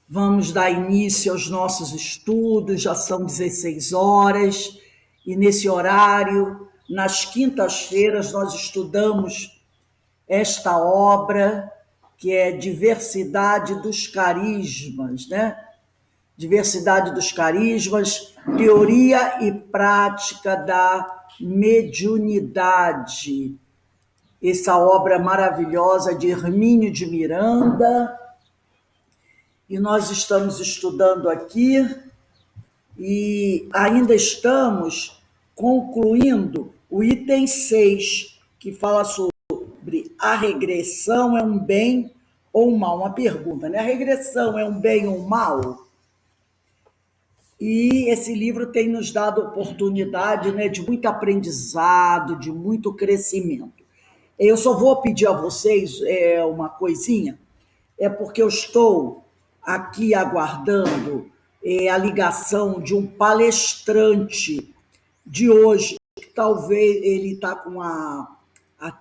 Vamos dar início aos nossos estudos, já são 16 horas, e nesse horário, nas quintas-feiras, nós estudamos esta obra que é Diversidade dos Carismas, né? Diversidade dos Carismas, Teoria e Prática da Mediunidade. Essa obra maravilhosa de Hermínio de Miranda, e nós estamos estudando aqui e ainda estamos concluindo o item 6, que fala sobre a regressão é um bem ou um mal. Uma pergunta, né? A regressão é um bem ou um mal? E esse livro tem nos dado oportunidade, né, de muito aprendizado, de muito crescimento. Eu só vou pedir a vocês uma coisinha, é porque eu estou aqui aguardando a ligação de um palestrante de hoje, que talvez ele está com a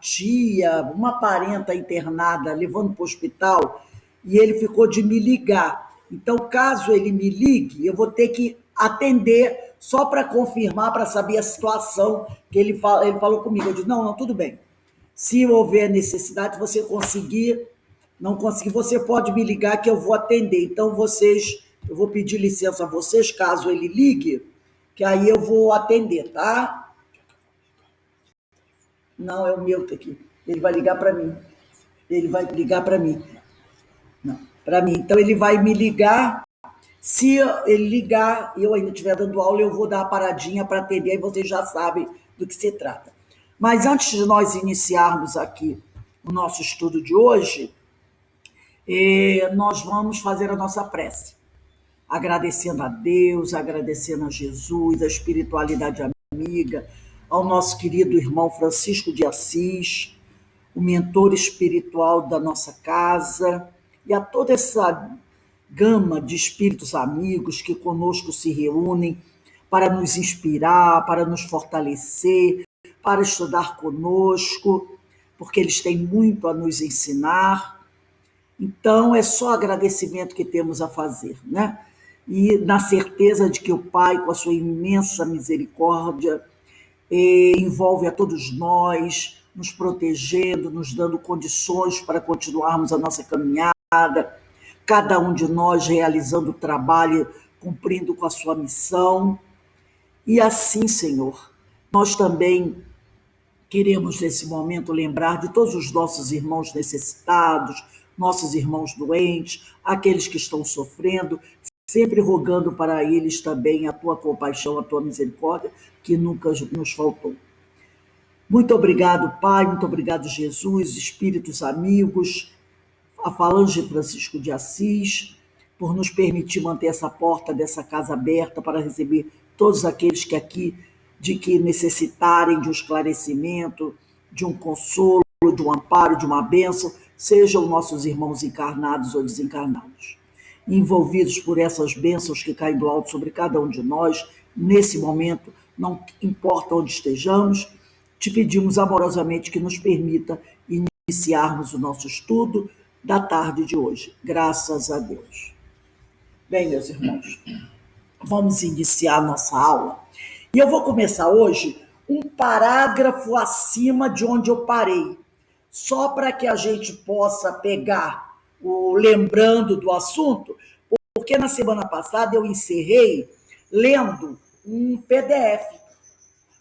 tia, uma parenta internada, levando para o hospital, e ele ficou de me ligar. Então, caso ele me ligue, eu vou ter que atender só para confirmar, para saber a situação que ele falou comigo. Eu disse, não, não, tudo bem. Se houver necessidade, você conseguir, não conseguir, você pode me ligar que eu vou atender. Então, vocês, eu vou pedir licença a vocês, caso ele ligue, que aí eu vou atender, tá? Não, é o meu que aqui. Ele vai ligar para mim. Ele vai ligar para mim. Não, para mim. Então, ele vai me ligar. Se ele ligar e eu ainda estiver dando aula, eu vou dar a paradinha para atender, e vocês já sabem do que se trata. Mas antes de nós iniciarmos aqui o nosso estudo de hoje, nós vamos fazer a nossa prece, agradecendo a Deus, agradecendo a Jesus, a espiritualidade amiga, ao nosso querido irmão Francisco de Assis, o mentor espiritual da nossa casa, e a toda essa gama de espíritos amigos que conosco se reúnem para nos inspirar, para nos fortalecer, para estudar conosco, porque eles têm muito a nos ensinar. Então, é só agradecimento que temos a fazer, né? E na certeza de que o Pai, com a sua imensa misericórdia, envolve a todos nós, nos protegendo, nos dando condições para continuarmos a nossa caminhada, cada um de nós realizando o trabalho, cumprindo com a sua missão. E assim, Senhor, nós também queremos, nesse momento, lembrar de todos os nossos irmãos necessitados, nossos irmãos doentes, aqueles que estão sofrendo, sempre rogando para eles também a tua compaixão, a tua misericórdia, que nunca nos faltou. Muito obrigado, Pai, muito obrigado, Jesus, espíritos amigos, a Falange Francisco de Assis, por nos permitir manter essa porta dessa casa aberta para receber todos aqueles que aqui, de que necessitarem de um esclarecimento, de um consolo, de um amparo, de uma bênção, sejam nossos irmãos encarnados ou desencarnados. Envolvidos por essas bênçãos que caem do alto sobre cada um de nós, nesse momento, não importa onde estejamos, te pedimos amorosamente que nos permita iniciarmos o nosso estudo da tarde de hoje. Graças a Deus. Bem, meus irmãos, vamos iniciar nossa aula. E eu vou começar hoje um parágrafo acima de onde eu parei, só para que a gente possa pegar o lembrando do assunto, porque na semana passada eu encerrei lendo um PDF,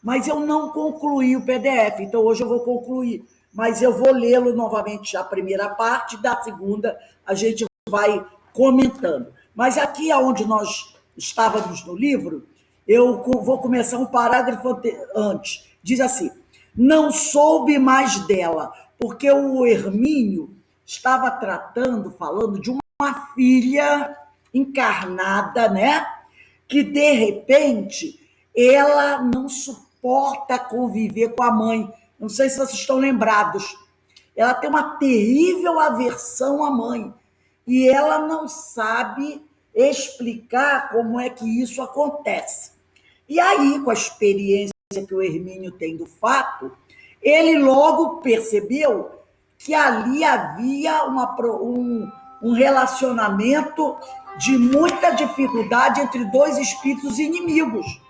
mas eu não concluí o PDF, então hoje eu vou concluir, mas eu vou lê-lo novamente a primeira parte, da segunda a gente vai comentando. Mas aqui onde nós estávamos no livro, eu vou começar um parágrafo antes. Diz assim, não soube mais dela, porque o Hermínio estava tratando, falando de uma filha encarnada, né? Que de repente ela não suporta conviver com a mãe. Não sei se vocês estão lembrados. Ela tem uma terrível aversão à mãe e ela não sabe explicar como é que isso acontece. E aí, com a experiência que o Hermínio tem do fato, ele logo percebeu que ali havia um relacionamento de muita dificuldade entre dois espíritos inimigos.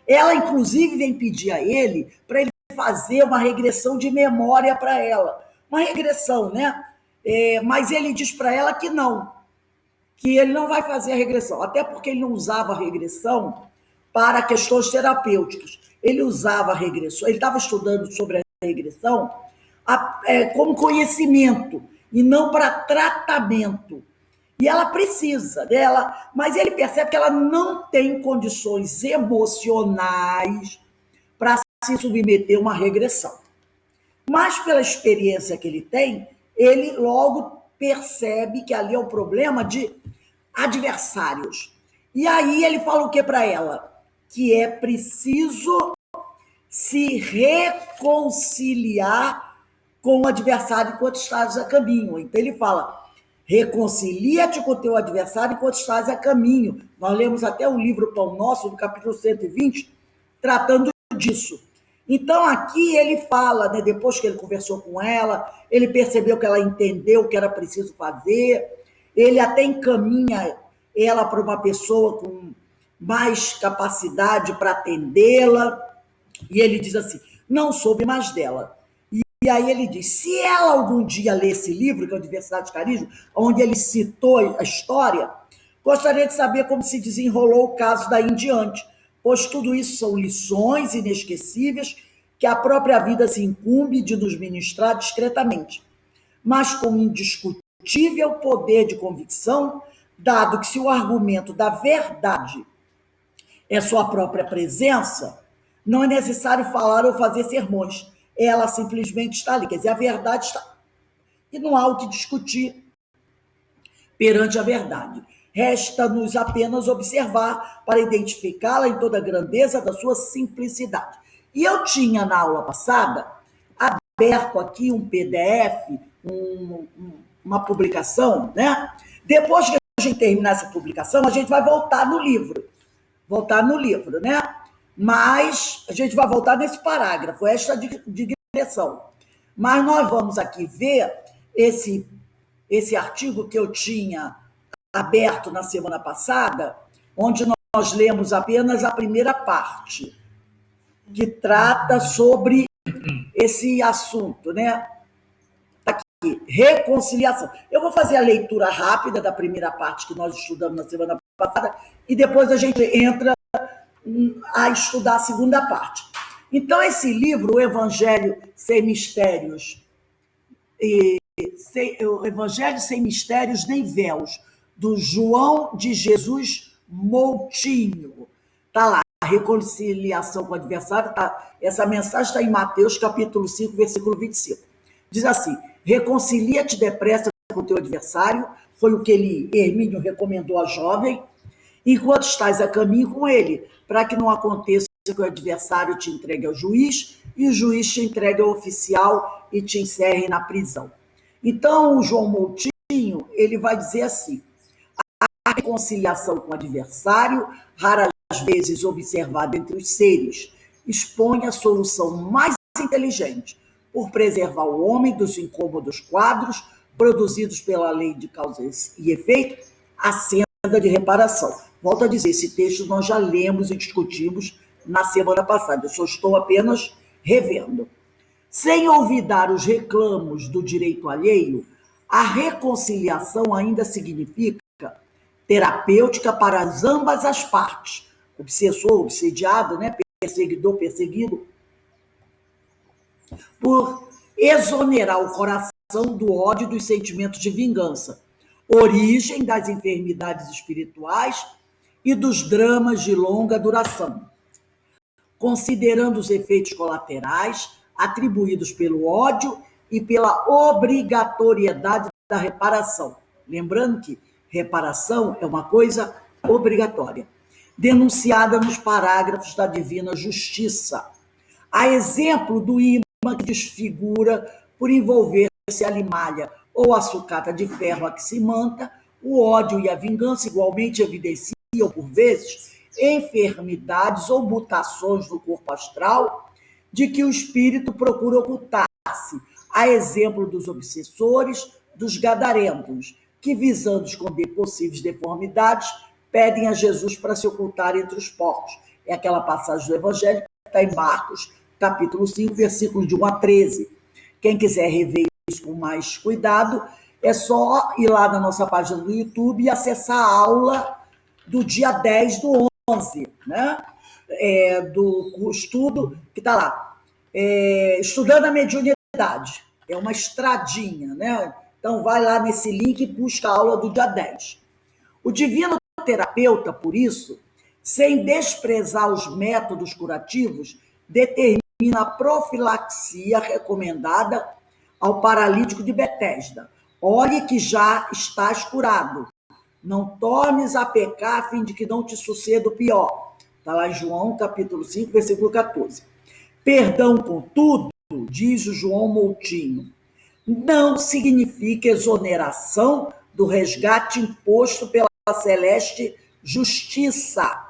Ela, inclusive, vem pedir a ele para ele fazer uma regressão de memória para ela. Uma regressão, né? Mas ele diz para ela que ele não vai fazer a regressão, até porque ele não usava a regressão para questões terapêuticas. Ele usava a regressão, ele estava estudando sobre a regressão como conhecimento e não para tratamento. E ela precisa dela, mas ele percebe que ela não tem condições emocionais para se submeter a uma regressão. Mas pela experiência que ele tem, ele logo percebe que ali é um problema de adversários. E aí ele fala o que para ela? Que é preciso se reconciliar com o adversário enquanto estás a caminho. Então ele fala, reconcilia-te com o teu adversário enquanto estás a caminho. Nós lemos até o livro Pão Nosso, no capítulo 120, tratando disso. Então aqui ele fala, né, depois que ele conversou com ela, ele percebeu que ela entendeu o que era preciso fazer, ele até encaminha ela para uma pessoa com mais capacidade para atendê-la, e ele diz assim, não soube mais dela. E aí ele diz, se ela algum dia ler esse livro, que é o Diversidade de Carisma, onde ele citou a história, gostaria de saber como se desenrolou o caso daí em diante, pois tudo isso são lições inesquecíveis que a própria vida se incumbe de nos ministrar discretamente, mas com indiscutível poder de convicção, dado que se o argumento da verdade é sua própria presença, não é necessário falar ou fazer sermões. Ela simplesmente está ali. Quer dizer, a verdade está. E não há o que discutir perante a verdade. Resta-nos apenas observar para identificá-la em toda a grandeza da sua simplicidade. E eu tinha na aula passada aberto aqui um PDF, uma publicação, né? Depois que a gente terminar essa publicação, a gente vai voltar no livro. Né? Mas a gente vai voltar nesse parágrafo, esta digressão. Mas nós vamos aqui ver esse artigo que eu tinha aberto na semana passada, onde nós lemos apenas a primeira parte, que trata sobre esse assunto, né? Aqui, reconciliação. Eu vou fazer a leitura rápida da primeira parte que nós estudamos na semana passada e depois a gente entra a estudar a segunda parte. Então, esse livro, O Evangelho Sem Mistérios, O Evangelho Sem Mistérios nem Véus, do João de Jesus Moutinho. Está lá, a reconciliação com o adversário. Essa mensagem está em Mateus, capítulo 5, versículo 25. Diz assim, reconcilia-te depressa com o teu adversário, foi o que Hermínio recomendou à jovem, enquanto estás a caminho com ele, para que não aconteça que o adversário te entregue ao juiz e o juiz te entregue ao oficial e te encerre na prisão. Então, o João Moutinho, ele vai dizer assim, a reconciliação com o adversário, raras vezes observada entre os seres, expõe a solução mais inteligente, por preservar o homem dos incômodos quadros produzidos pela lei de causa e efeito, a senda de reparação. Volto a dizer, esse texto nós já lemos e discutimos na semana passada, eu só estou apenas revendo. Sem olvidar os reclamos do direito alheio, a reconciliação ainda significa terapêutica para ambas as partes, obsessor, obsediado, né? Perseguidor, perseguido, por exonerar o coração do ódio e dos sentimentos de vingança, origem das enfermidades espirituais e dos dramas de longa duração, considerando os efeitos colaterais atribuídos pelo ódio e pela obrigatoriedade da reparação. Lembrando que reparação é uma coisa obrigatória, denunciada nos parágrafos da Divina Justiça. A exemplo do imã que desfigura por envolver-se a limalha ou a sucata de ferro a que se manta, o ódio e a vingança igualmente evidenciam, por vezes, enfermidades ou mutações do corpo astral de que o espírito procura ocultar-se, a exemplo dos obsessores, dos gadarentos, que, visando esconder possíveis deformidades, pedem a Jesus para se ocultar entre os porcos. É aquela passagem do Evangelho que está em Marcos, capítulo 5, versículos de 1 a 13. Quem quiser rever isso com mais cuidado, é só ir lá na nossa página do YouTube e acessar a aula do dia 10 do 11, né? Do estudo que está lá. Estudando a mediunidade. É uma estradinha, né? Então, vai lá nesse link e busca a aula do dia 10. O divino terapeuta, por isso, sem desprezar os métodos curativos, determina a profilaxia recomendada ao paralítico de Betesda. Olhe que já estás curado. Não tornes a pecar a fim de que não te suceda o pior. Está lá em João, capítulo 5, versículo 14. Perdão, contudo, diz o João Moutinho, não significa exoneração do resgate imposto pela celeste justiça,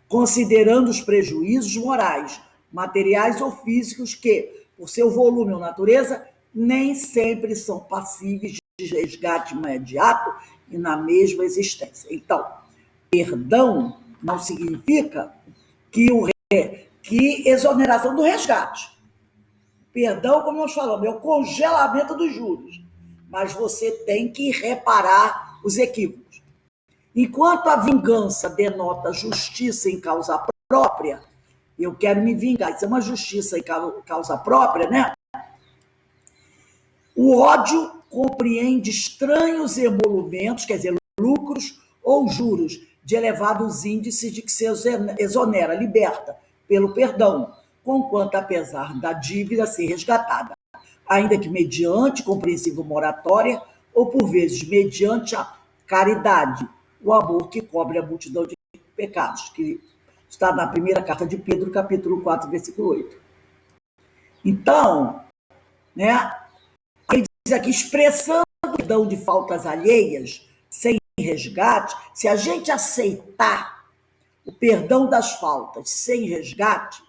considerando os prejuízos morais, materiais ou físicos que, por seu volume ou natureza, nem sempre são passíveis de resgate imediato e na mesma existência. Então, perdão não significa que exoneração do resgate. Perdão, como nós falamos, é o congelamento dos juros. Mas você tem que reparar os equívocos. Enquanto a vingança denota justiça em causa própria, eu quero me vingar, isso é uma justiça em causa própria, né? O ódio compreende estranhos emolumentos, quer dizer, lucros ou juros de elevados índices de que se exonera, liberta pelo perdão, conquanto apesar da dívida ser resgatada, ainda que mediante compreensível moratória ou por vezes mediante a caridade, o amor que cobre a multidão de pecados, que está na primeira carta de Pedro, capítulo 4, versículo 8. Então, né, ele diz aqui, expressando o perdão de faltas alheias, sem resgate, se a gente aceitar o perdão das faltas sem resgate,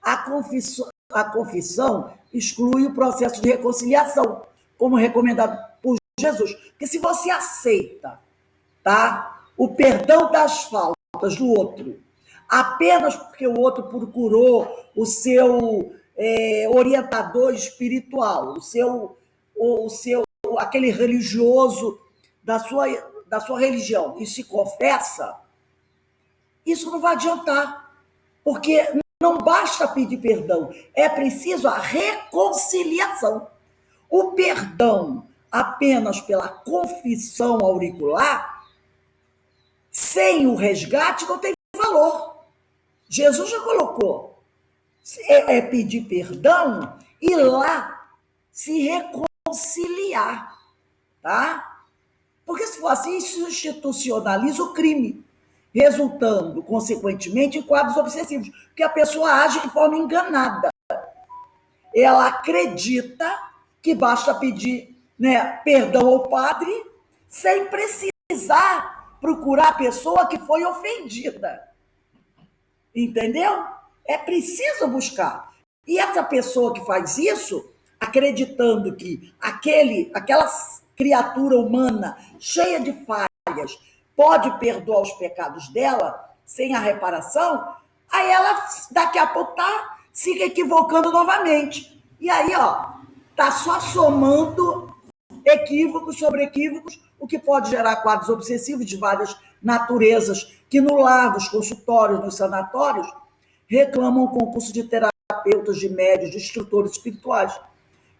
a confissão exclui o processo de reconciliação, como recomendado por Jesus. Porque se você aceita, tá, o perdão das faltas do outro, apenas porque o outro procurou o seu orientador espiritual, aquele religioso da sua religião, e se confessa, isso não vai adiantar, porque não basta pedir perdão, é preciso a reconciliação. O perdão apenas pela confissão auricular, sem o resgate, não tem valor. Jesus já colocou. É pedir perdão e lá se reconciliar, tá? Porque se for assim, isso institucionaliza o crime, resultando, consequentemente, em quadros obsessivos, porque a pessoa age de forma enganada. Ela acredita que basta pedir, né, perdão ao padre sem precisar procurar a pessoa que foi ofendida. Entendeu? É preciso buscar. E essa pessoa que faz isso, acreditando que aquela criatura humana cheia de falhas pode perdoar os pecados dela sem a reparação, aí ela daqui a pouco está se equivocando novamente. E aí, ó, está só somando equívocos sobre equívocos, o que pode gerar quadros obsessivos de várias naturezas, que no lar, nos consultórios, nos sanatórios, reclamam o concurso de terapeutas, de médios, de instrutores espirituais,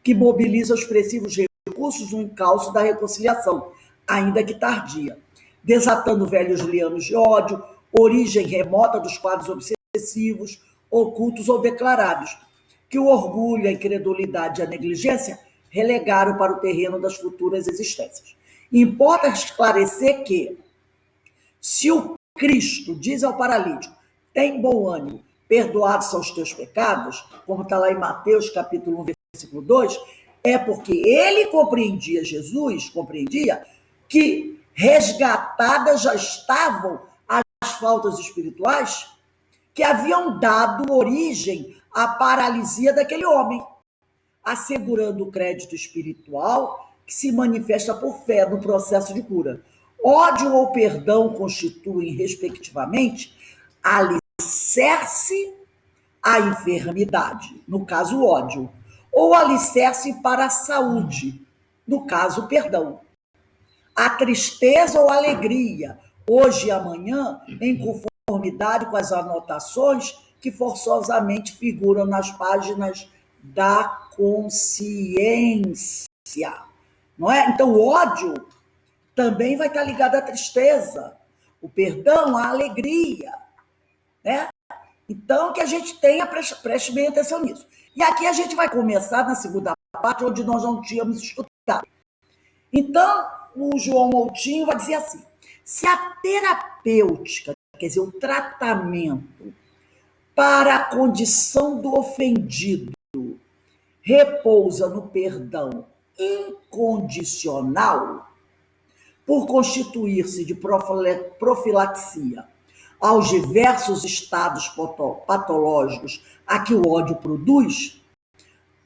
que mobilizam expressivos recursos no encalço da reconciliação, ainda que tardia, desatando velhos lianos de ódio, origem remota dos quadros obsessivos, ocultos ou declarados, que o orgulho, a incredulidade e a negligência relegaram para o terreno das futuras existências. Importa esclarecer que, se o Cristo diz ao paralítico, tem bom ânimo, perdoados são os teus pecados, como está lá em Mateus capítulo 1, versículo 2, é porque ele compreendia, Jesus compreendia, que resgatadas já estavam as faltas espirituais que haviam dado origem à paralisia daquele homem, assegurando o crédito espiritual que se manifesta por fé no processo de cura. Ódio ou perdão constituem, respectivamente, alicerce à enfermidade, no caso, o ódio, ou alicerce para a saúde, no caso, o perdão. A tristeza ou alegria, hoje e amanhã, em conformidade com as anotações que forçosamente figuram nas páginas da consciência. Não é? Então, o ódio também vai estar ligado à tristeza, o perdão, à alegria, né? Então, que a gente tenha, preste bem atenção nisso. E aqui a gente vai começar na segunda parte, onde nós não tínhamos estudado. Então, o João Moutinho vai dizer assim: se a terapêutica, quer dizer, o tratamento para a condição do ofendido repousa no perdão incondicional, por constituir-se de profilaxia aos diversos estados patológicos a que o ódio produz,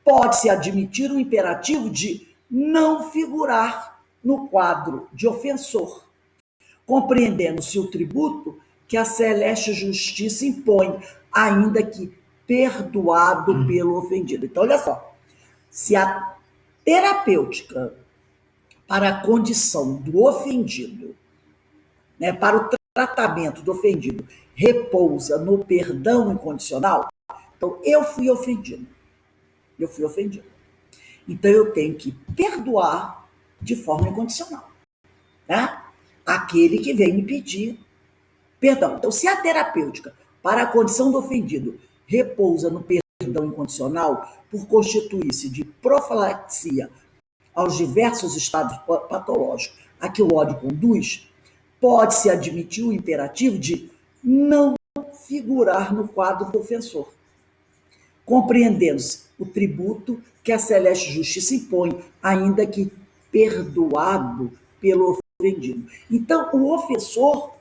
pode-se admitir o imperativo de não figurar no quadro de ofensor, compreendendo-se o tributo que a celeste justiça impõe, ainda que perdoado pelo ofendido. Então, olha só, se a terapêutica para a condição do ofendido, né, para o tratamento do ofendido, repousa no perdão incondicional, então eu fui ofendido. Então eu tenho que perdoar de forma incondicional, né? Aquele que vem me pedir perdão. Então, se a terapêutica para a condição do ofendido repousa no perdão incondicional, por constituir-se de profilaxia aos diversos estados patológicos a que o ódio conduz, pode-se admitir o imperativo de não figurar no quadro do ofensor, compreendendo-se o tributo que a celeste justiça impõe, ainda que perdoado pelo ofendido. Então, o ofensor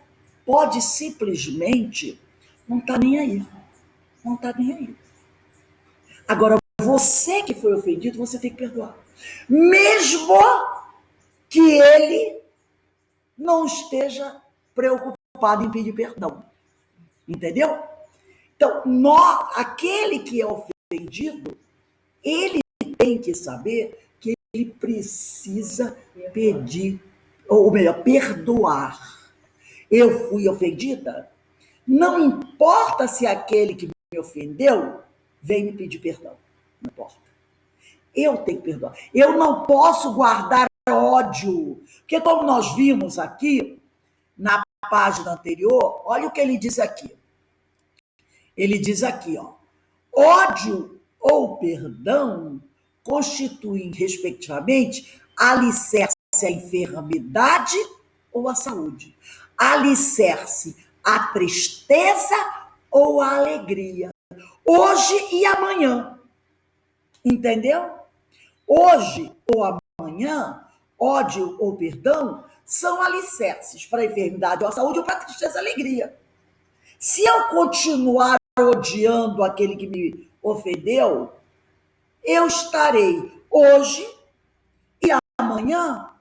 pode simplesmente não estar nem aí. Não está nem aí. Agora, você que foi ofendido, você tem que perdoar. Mesmo que ele não esteja preocupado em pedir perdão. Entendeu? Então, aquele que é ofendido, ele tem que saber que ele precisa pedir, ou melhor, perdoar. Eu fui ofendida? Não importa se aquele que me ofendeu vem me pedir perdão. Não importa. Eu tenho que perdoar. Eu não posso guardar ódio. Porque como nós vimos aqui, na página anterior, olha o que ele diz aqui. Ele diz aqui, ó, ódio ou perdão constituem, respectivamente, alicerce à enfermidade ou à saúde. Alicerce à tristeza ou à alegria. Hoje e amanhã. Entendeu? Hoje ou amanhã, ódio ou perdão são alicerces para a enfermidade ou a saúde ou para a tristeza e alegria. Se eu continuar odiando aquele que me ofendeu, eu estarei hoje e amanhã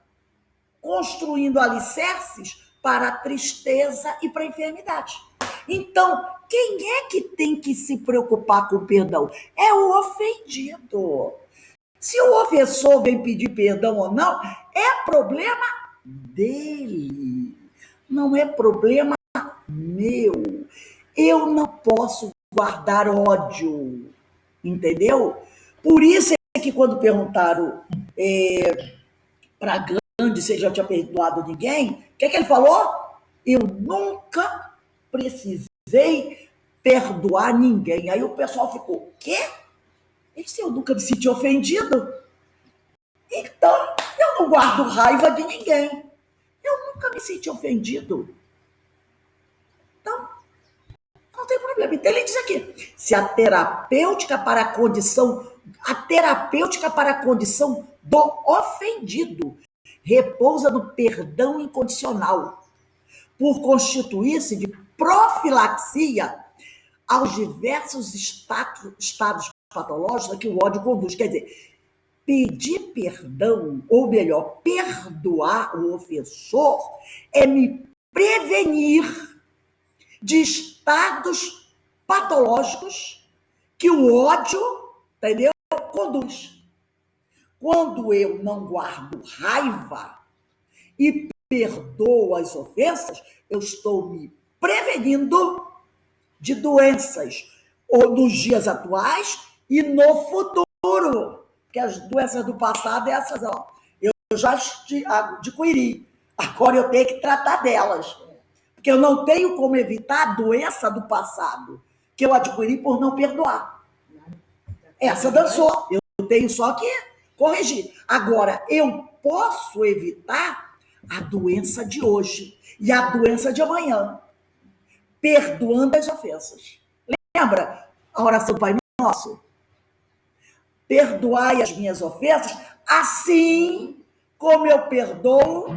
construindo alicerces para a tristeza e para a enfermidade. Então, quem é que tem que se preocupar com o perdão? É o ofendido. Se o ofensor vem pedir perdão ou não, é problema dele. Não é problema meu. Eu não posso guardar ódio. Entendeu? Por isso é que quando perguntaram para Gandhi se ele já tinha perdoado ninguém, o que ele falou? Eu nunca precisei perdoar ninguém. Aí o pessoal ficou, o quê? E se eu nunca me senti ofendido? Então, eu não guardo raiva de ninguém. Eu nunca me senti ofendido. Então, não tem problema. Então ele diz aqui, se a terapêutica para a condição do ofendido repousa no perdão incondicional, por constituir-se de profilaxia aos diversos estados patológicos a que o ódio conduz. Quer dizer, pedir perdão, ou melhor, perdoar o ofensor, é me prevenir de estados patológicos que o ódio, entendeu, conduz. Quando eu não guardo raiva e perdoo as ofensas, eu estou me prevenindo de doenças, ou nos dias atuais e no futuro. Porque as doenças do passado, essas, ó, eu já adquiri. Agora eu tenho que tratar delas. Porque eu não tenho como evitar a doença do passado, que eu adquiri por não perdoar. Essa dançou. Eu tenho só que corrigir. Agora, eu posso evitar a doença de hoje e a doença de amanhã, perdoando as ofensas. Lembra a oração do Pai Nosso? Perdoai as minhas ofensas, assim como eu perdoo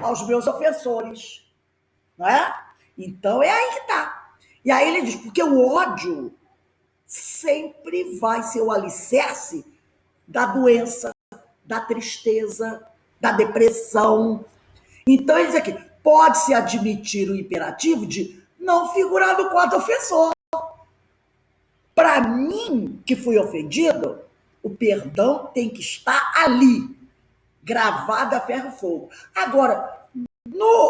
aos meus ofensores. Não é? Então é aí que está. E aí ele diz, porque o ódio sempre vai ser o alicerce da doença, da tristeza, da depressão. Então ele diz aqui, pode-se admitir o imperativo de não figurar no quadro ofensor. Para mim, que fui ofendido, o perdão tem que estar ali, gravado a ferro e fogo. Agora,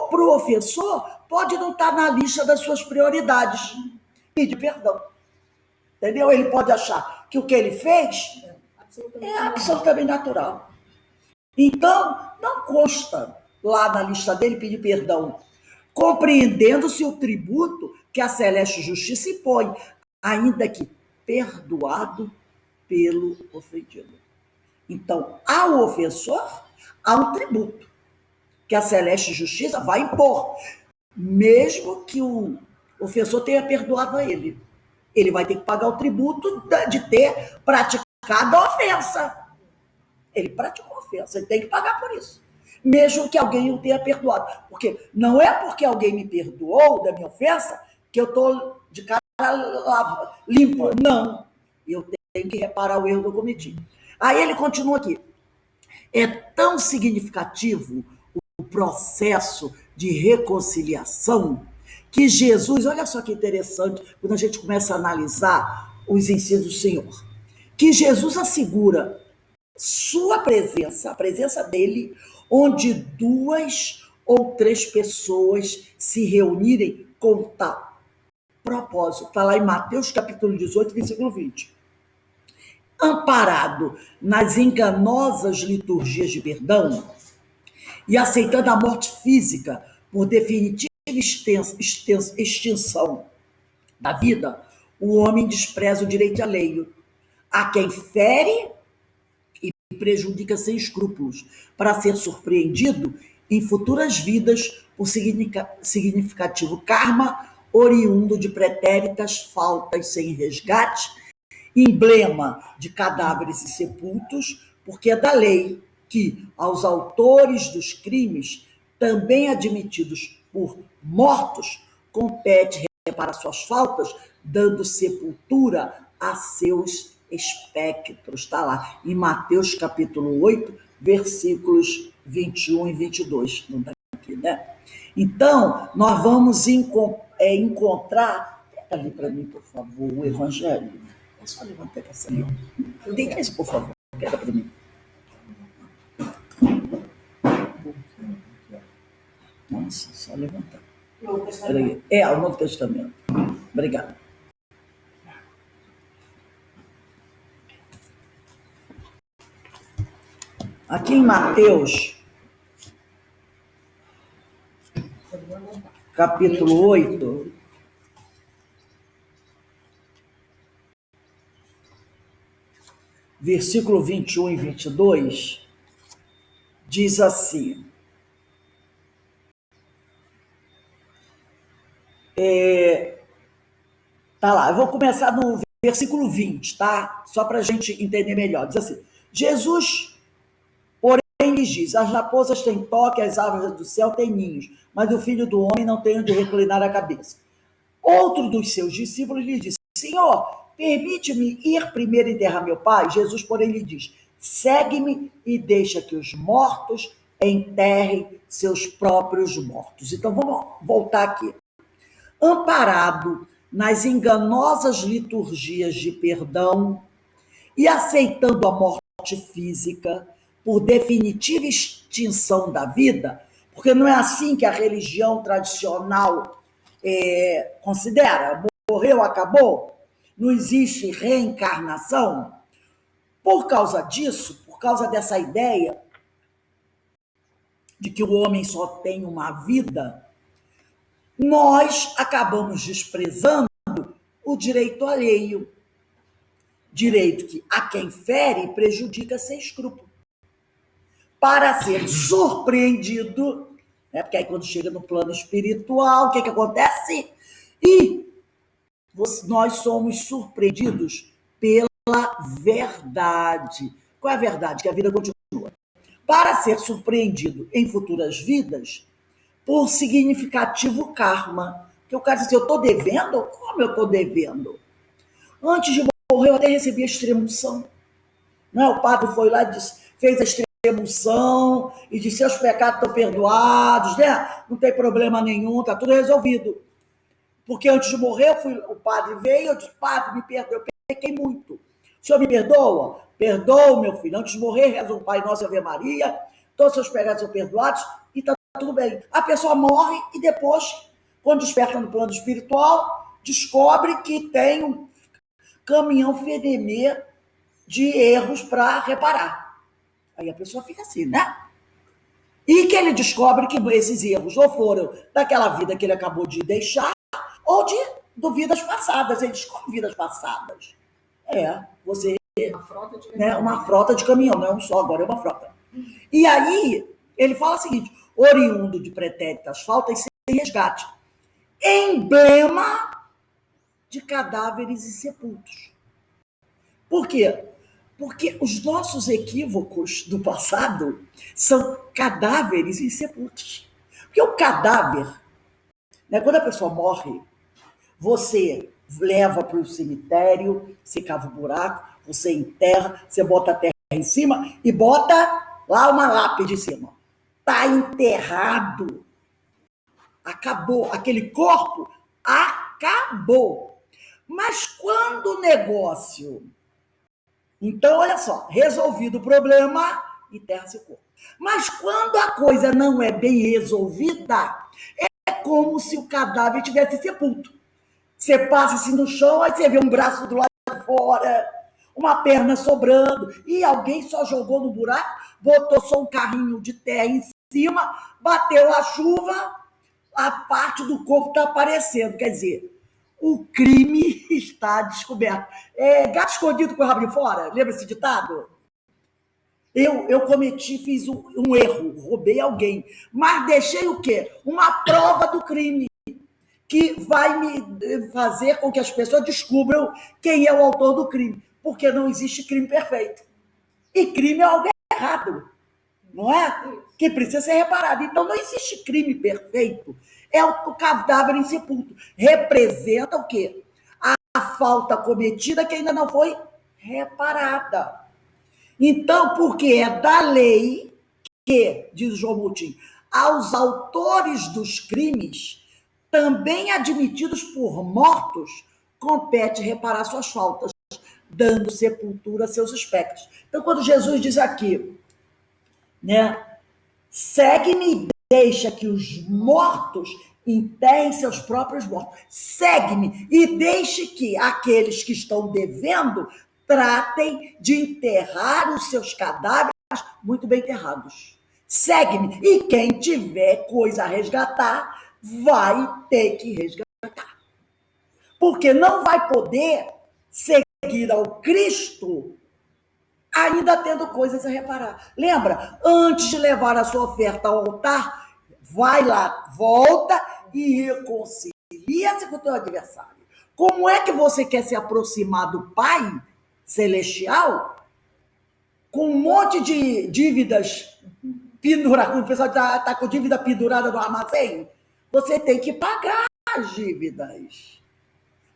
para o ofensor, pode não estar na lista das suas prioridades. Pedir perdão. Entendeu? Ele pode achar que o que ele fez é absolutamente natural. Então, não consta lá na lista dele pedir perdão, compreendendo-se o tributo que a celeste justiça impõe, ainda que perdoado pelo ofendido. Então, ao ofensor, há um tributo que a celeste justiça vai impor, mesmo que o ofensor tenha perdoado a ele. Ele vai ter que pagar o tributo de ter praticado a ofensa. Ele praticou a ofensa, ele tem que pagar por isso. Mesmo que alguém o tenha perdoado. Porque não é porque alguém me perdoou da minha ofensa que eu estou de cara limpa. Não. Eu tenho que reparar o erro que eu cometi. Aí ele continua aqui. É tão significativo o processo de reconciliação que Jesus, olha só que interessante, quando a gente começa a analisar os ensinos do Senhor, que Jesus assegura sua presença, a presença dele, onde 2 ou 3 pessoas se reunirem com tal propósito. Está lá em Mateus capítulo 18, versículo 20. Amparado nas enganosas liturgias de perdão e aceitando a morte física por definitiva extinção da vida, o homem despreza o direito alheio, a quem fere e prejudica sem escrúpulos, para ser surpreendido em futuras vidas por significativo karma oriundo de pretéritas faltas sem resgate, emblema de cadáveres insepultos, porque é da lei que aos autores dos crimes, também admitidos por mortos, compete reparar suas faltas, dando sepultura a seus espectros. Está lá em Mateus capítulo 8, versículos 21 e 22. Não está aqui, né? Então, nós vamos encontrar... Pega ali para mim, por favor, o Evangelho. É só levantar essa ali. Deita isso, por favor. Pega para mim. Nossa, só levantar. É, o Novo Testamento. Obrigada. Aqui em Mateus, capítulo 8, versículo 21 e 22, diz assim, tá lá, eu vou começar no versículo 20, tá? Só para a gente entender melhor. Diz assim, Jesus, porém, lhes diz, as raposas têm toque, as aves do céu têm ninhos, mas o Filho do Homem não tem onde reclinar a cabeça. Outro dos seus discípulos lhe disse, Senhor, permite-me ir primeiro enterrar meu pai? Jesus, porém, lhe diz: segue-me e deixa que os mortos enterrem seus próprios mortos. Então vamos voltar aqui. Amparado nas enganosas liturgias de perdão e aceitando a morte física por definitiva extinção da vida, porque não é assim que a religião tradicional considera: morreu, acabou, não existe reencarnação. Por causa disso, por causa dessa ideia de que o homem só tem uma vida, nós acabamos desprezando o direito alheio. Direito que a quem fere prejudica sem escrúpulo. Para ser surpreendido, né? Porque aí quando chega no plano espiritual, o que acontece? E nós somos surpreendidos pela verdade. Qual é a verdade? Que a vida continua. Para ser surpreendido em futuras vidas, por significativo karma. Que o cara diz assim: eu estou devendo? Como eu estou devendo? Antes de morrer, eu até recebi a extrema-unção. Não, o padre foi lá e fez a extrema-unção e disse: seus pecados estão perdoados, né? Não tem problema nenhum, está tudo resolvido. Porque antes de morrer, o padre veio, eu disse: padre, me perdoa, eu pequei muito. O senhor me perdoa? Perdoa, meu filho. Antes de morrer, reza o Pai Nosso e Ave Maria, todos os seus pecados são perdoados e está tudo bem. A pessoa morre e depois, quando desperta no plano espiritual, descobre que tem um caminhão fedemê de erros para reparar. Aí a pessoa fica assim, né? E que ele descobre que esses erros ou foram daquela vida que ele acabou de deixar, ou de vidas passadas. Ele descobre vidas passadas. Você... Uma frota de caminhão, não é um só, agora é uma frota. E aí, ele fala o seguinte: oriundo de pretéritas faltas sem resgate, emblema de cadáveres insepultos. Por quê? Porque os nossos equívocos do passado são cadáveres insepultos. Porque o cadáver, né, quando a pessoa morre, você leva para o cemitério, você cava um buraco, você enterra, você bota a terra em cima e bota lá uma lápide em cima. Está enterrado. Acabou. Aquele corpo acabou. Mas quando o negócio... Então, olha só, resolvido o problema, enterra-se o corpo. Mas quando a coisa não é bem resolvida, é como se o cadáver tivesse sepulto. Você passa assim no chão, aí você vê um braço do lado de fora, uma perna sobrando, e alguém só jogou no buraco, botou só um carrinho de terra em cima, bateu a chuva, a parte do corpo está aparecendo. Quer dizer, o crime está descoberto. Gato escondido com o rabo de fora, lembra esse ditado? Eu fiz um erro, roubei alguém, mas deixei o quê? Uma prova do crime, que vai me fazer com que as pessoas descubram quem é o autor do crime, porque não existe crime perfeito. E crime é algo errado, não é? Que precisa ser reparado. Então, não existe crime perfeito. É o cadáver insepulto. Representa o quê? A falta cometida que ainda não foi reparada. Então, porque é da lei que, diz João Moutinho, aos autores dos crimes, também admitidos por mortos, compete reparar suas faltas, dando sepultura a seus aspectos. Então, quando Jesus diz aqui, né, segue-me e deixa que os mortos enterrem seus próprios mortos. Segue-me e deixe que aqueles que estão devendo tratem de enterrar os seus cadáveres muito bem enterrados. Segue-me. E quem tiver coisa a resgatar, vai ter que resgatar. Porque não vai poder seguir ao Cristo ainda tendo coisas a reparar. Lembra? Antes de levar a sua oferta ao altar, vai lá, volta e reconcilia-se com o teu adversário. Como é que você quer se aproximar do Pai Celestial com um monte de dívidas penduradas? O pessoal está com dívida pendurada no armazém? Você tem que pagar as dívidas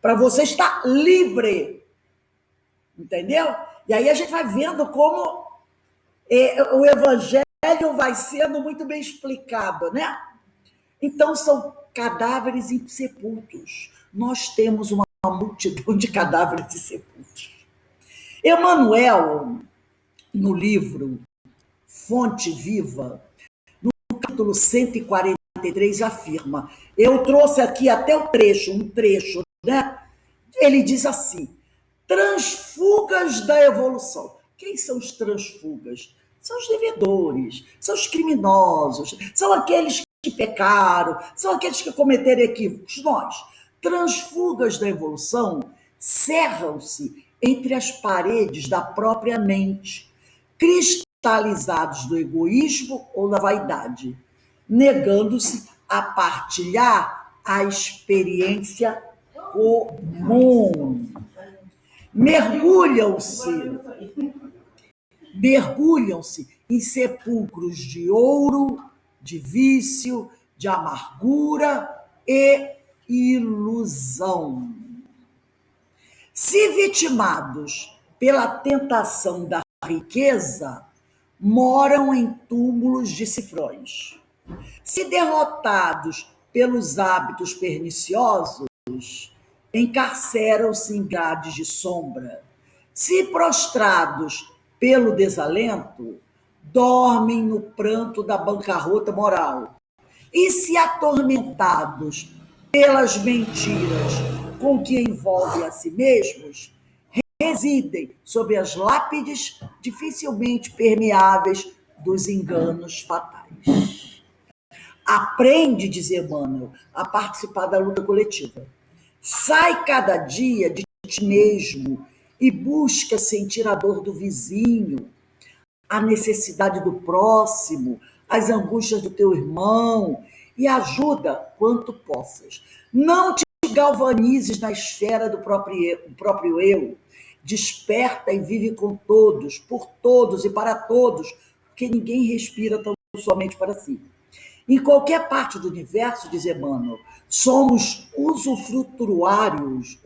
para você estar livre entendeu? E aí a gente vai vendo como o evangelho vai sendo muito bem explicado, né? Então, são cadáveres insepultos. Nós temos uma multidão de cadáveres insepultos. Emmanuel, no livro Fonte Viva, no capítulo 143, afirma, eu trouxe aqui até um trecho, né? Ele diz assim, transfugas da evolução. Quem são os transfugas? São os devedores, são os criminosos, são aqueles que pecaram, são aqueles que cometeram equívocos. Nós, transfugas da evolução, cerram-se entre as paredes da própria mente, cristalizados do egoísmo ou da vaidade, negando-se a partilhar a experiência comum. Mergulham-se em sepulcros de ouro, de vício, de amargura e ilusão. Se vitimados pela tentação da riqueza, moram em túmulos de cifrões. Se derrotados pelos hábitos perniciosos, encarceram-se em grades de sombra. Se prostrados pelo desalento, dormem no pranto da bancarrota moral. E se atormentados pelas mentiras com que envolvem a si mesmos, residem sob as lápides dificilmente permeáveis dos enganos fatais. Aprende, diz Emmanuel, a participar da luta coletiva. Sai cada dia de ti mesmo e busca sentir a dor do vizinho, a necessidade do próximo, as angústias do teu irmão e ajuda quanto possas. Não te galvanizes na esfera do próprio eu. Desperta e vive com todos, por todos e para todos, porque ninguém respira tão somente para si. Em qualquer parte do universo, diz Emmanuel, somos usufrutuários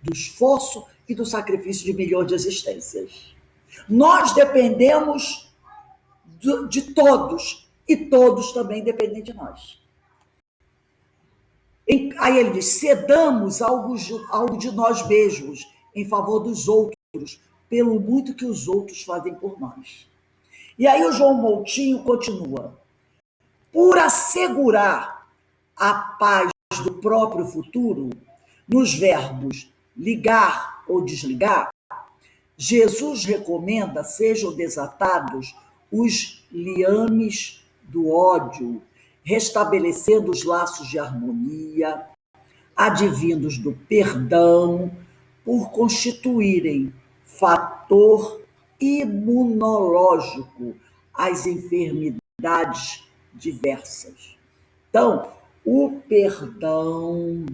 do esforço e do sacrifício de milhões de existências. Nós dependemos de todos e todos também dependem de nós. Aí ele diz, cedamos algo de nós mesmos em favor dos outros, pelo muito que os outros fazem por nós. E aí o João Moutinho continua. Por assegurar a paz do próprio futuro, nos verbos ligar ou desligar, Jesus recomenda sejam desatados os liames do ódio, restabelecendo os laços de harmonia, advindos do perdão, por constituírem fator imunológico às enfermidades diversas. Então, o perdão,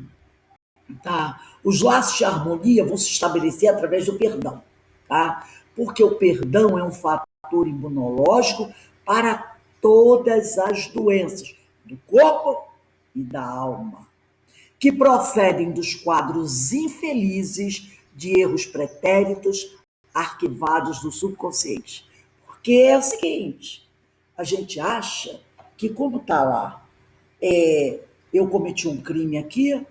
tá? Os laços de harmonia vão se estabelecer através do perdão, tá? Porque o perdão é um fator imunológico para todas as doenças do corpo e da alma, que procedem dos quadros infelizes de erros pretéritos arquivados no subconsciente. Porque é o seguinte, a gente acha que como está lá, eu cometi um crime aqui,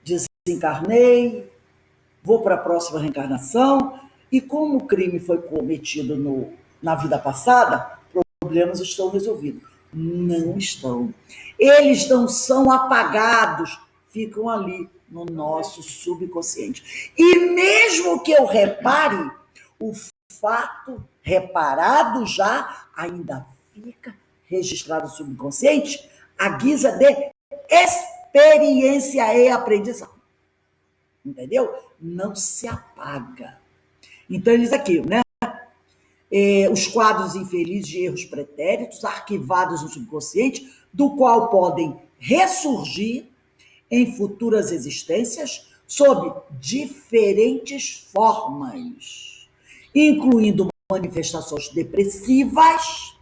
desencarnei, vou para a próxima reencarnação, e como o crime foi cometido na vida passada, problemas estão resolvidos. Não estão. Eles não são apagados, ficam ali no nosso subconsciente. E mesmo que eu repare, o fato reparado já ainda fica registrado no subconsciente à guisa de experiência e aprendizado. Entendeu? Não se apaga. Então, eles aqui, né? Os quadros infelizes de erros pretéritos, arquivados no subconsciente, do qual podem ressurgir em futuras existências sob diferentes formas, incluindo manifestações depressivas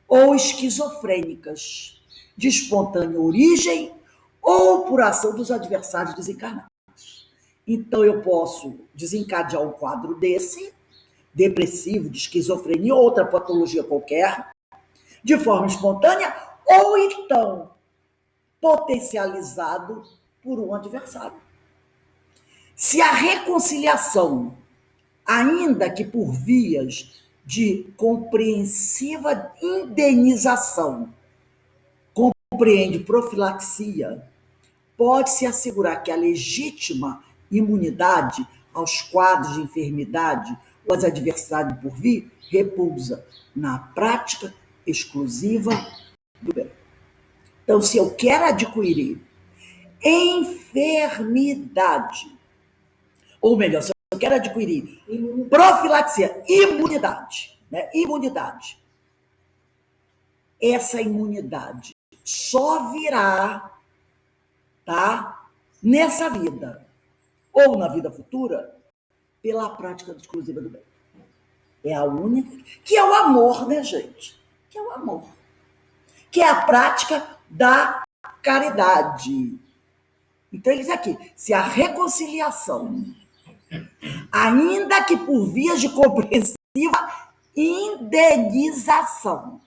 ou esquizofrênicas, de espontânea origem ou por ação dos adversários desencarnados. Então, eu posso desencadear um quadro desse, depressivo, de esquizofrenia ou outra patologia qualquer, de forma espontânea, ou então potencializado por um adversário. Se a reconciliação, ainda que por vias de compreensiva indenização, compreende profilaxia, pode-se assegurar que a legítima imunidade aos quadros de enfermidade ou às adversidades por vir repousa na prática exclusiva do bem. Então, se eu quero adquirir enfermidade, ou melhor, se eu quero adquirir profilaxia, imunidade, né? Imunidade. Essa imunidade só virá, tá? Nessa vida ou na vida futura pela prática exclusiva do bem. É a única, que é o amor, né, gente? Que é o amor. Que é a prática da caridade. Então, ele diz aqui, se a reconciliação, ainda que por vias de compreensiva indenização,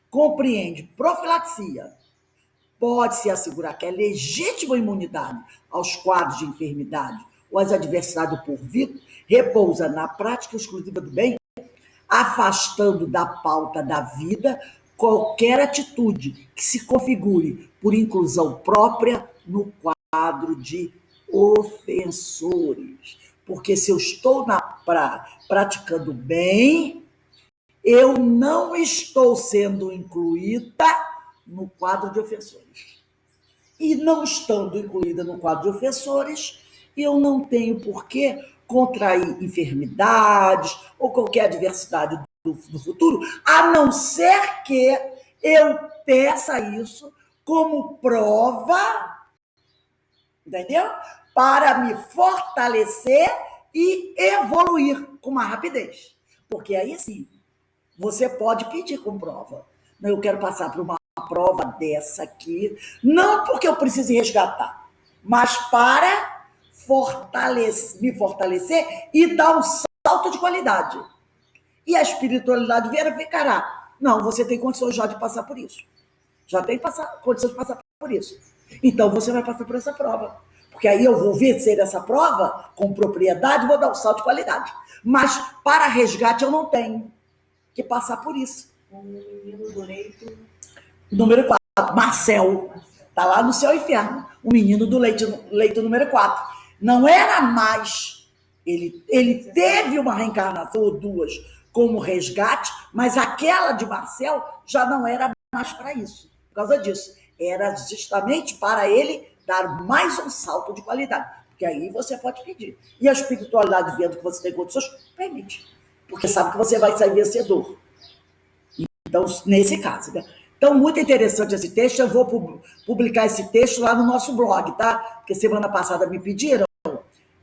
compreende profilaxia, pode-se assegurar que é legítima imunidade aos quadros de enfermidade ou às adversidades por vir, repousa na prática exclusiva do bem, afastando da pauta da vida qualquer atitude que se configure por inclusão própria no quadro de ofensores. Porque se eu estou praticando bem, eu não estou sendo incluída no quadro de ofensores. E não estando incluída no quadro de ofensores, eu não tenho por que contrair enfermidades ou qualquer adversidade do futuro, a não ser que eu peça isso como prova, entendeu? Para me fortalecer e evoluir com uma rapidez. Porque aí sim, você pode pedir como prova. Eu quero passar por uma prova dessa aqui, não porque eu precise resgatar, mas para me fortalecer e dar um salto de qualidade. E a espiritualidade verificará. Não, você tem condições já de passar por isso. Já tem condições de passar por isso. Então, você vai passar por essa prova. Porque aí eu vou vencer essa prova com propriedade e vou dar um salto de qualidade. Mas para resgate eu não tenho que passar por isso. O menino do leito. Número 4, Marcel. Está lá no céu e inferno. O menino do leito número 4. Não era mais. Ele teve uma reencarnação ou duas como resgate, mas aquela de Marcel já não era mais para isso. Por causa disso. Era justamente para ele dar mais um salto de qualidade. Porque aí você pode pedir. E a espiritualidade, vendo que você tem condições, permite. Porque sabe que você vai sair vencedor. Então, nesse caso, né? Então, muito interessante esse texto. Eu vou publicar esse texto lá no nosso blog, tá? Porque semana passada me pediram.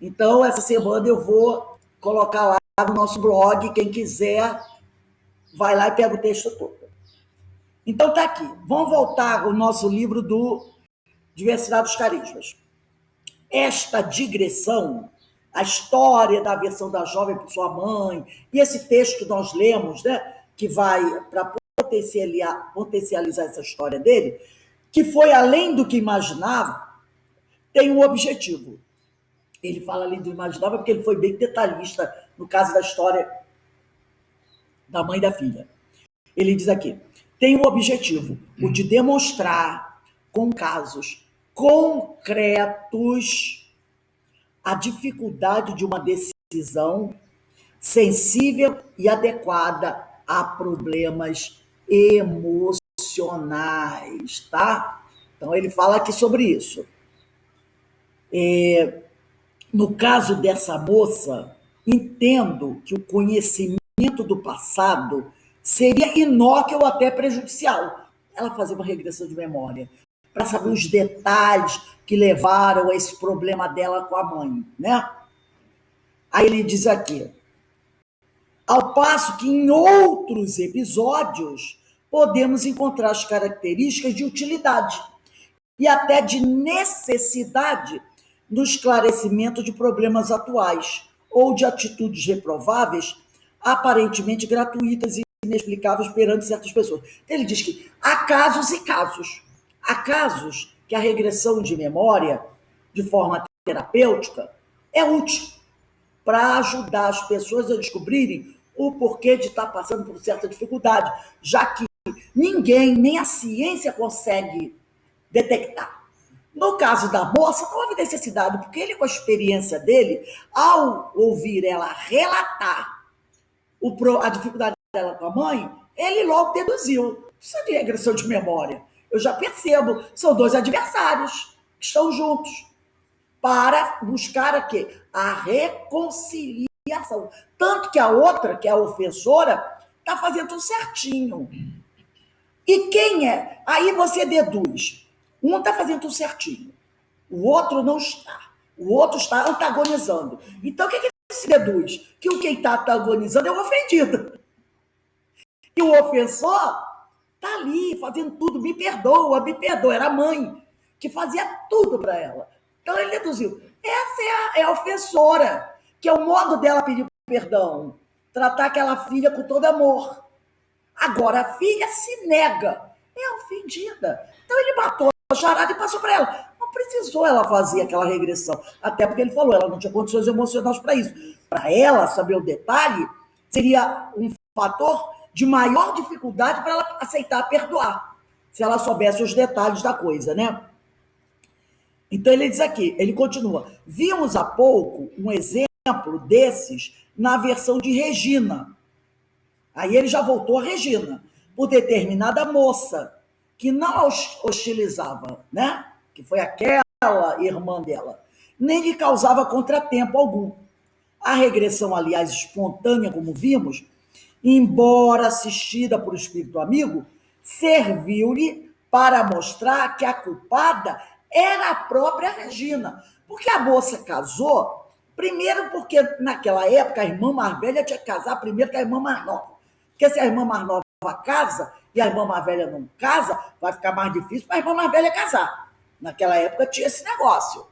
Então, essa semana eu vou colocar lá no nosso blog. Quem quiser, vai lá e pega o texto todo. Então, tá aqui. Vamos voltar ao nosso livro do Diversidade dos Carismas. Esta digressão, a história da versão da jovem por sua mãe, e esse texto que nós lemos, né? Que vai para potencializar essa história dele, que foi além do que imaginava, tem um objetivo. Ele fala além do imaginava porque ele foi bem detalhista no caso da história da mãe e da filha. Ele diz aqui, tem um objetivo, o de demonstrar com casos concretos a dificuldade de uma decisão sensível e adequada a problemas emocionais, tá? Então, ele fala aqui sobre isso. No caso dessa moça, entendo que o conhecimento do passado seria inócuo ou até prejudicial. Ela fazia uma regressão de memória para saber os detalhes que levaram a esse problema dela com a mãe, né? Aí ele diz aqui, ao passo que em outros episódios podemos encontrar as características de utilidade e até de necessidade no esclarecimento de problemas atuais ou de atitudes reprováveis, aparentemente gratuitas e inexplicáveis perante certas pessoas. Então, ele diz que há casos e casos. Há casos que a regressão de memória, de forma terapêutica, é útil para ajudar as pessoas a descobrirem o porquê de estar passando por certa dificuldade, já que ninguém, nem a ciência consegue detectar. No caso da moça, não houve necessidade, porque ele, com a experiência dele, ao ouvir ela relatar a dificuldade dela com a mãe, ele logo deduziu. Isso é de regressão de memória. Eu já percebo, são dois adversários que estão juntos para buscar a quê? A reconciliação. Tanto que a outra, que é a ofensora, está fazendo tudo certinho. E quem é? Aí você deduz. Um está fazendo tudo certinho. O outro não está. O outro está antagonizando. Então, o que se deduz? Que o quem está antagonizando é o ofendido. E o ofensor está ali fazendo tudo. Me perdoa, me perdoa. Era a mãe que fazia tudo para ela. Então, ele deduziu. Essa é a ofensora, que é o modo dela pedir perdão. Tratar aquela filha com todo amor. Agora, a filha se nega. É ofendida. Então, ele matou a charada e passou para ela. Não precisou ela fazer aquela regressão. Até porque ele falou, ela não tinha condições emocionais para isso. Para ela, saber o detalhe, seria um fator de maior dificuldade para ela aceitar perdoar. Se ela soubesse os detalhes da coisa, né? Então, ele diz aqui, ele continua. Vimos há pouco um exemplo desses na versão de Regina. Aí ele já voltou a Regina, por determinada moça, que não hostilizava, né? Que foi aquela irmã dela, nem lhe causava contratempo algum. A regressão, aliás, espontânea, como vimos, embora assistida por espírito amigo, serviu-lhe para mostrar que a culpada era a própria Regina. Porque a moça casou, primeiro porque naquela época a irmã mais velha tinha que casar primeiro que a irmã mais nova. Porque se a irmã mais nova casa e a irmã mais velha não casa, vai ficar mais difícil para a irmã mais velha casar. Naquela época tinha esse negócio.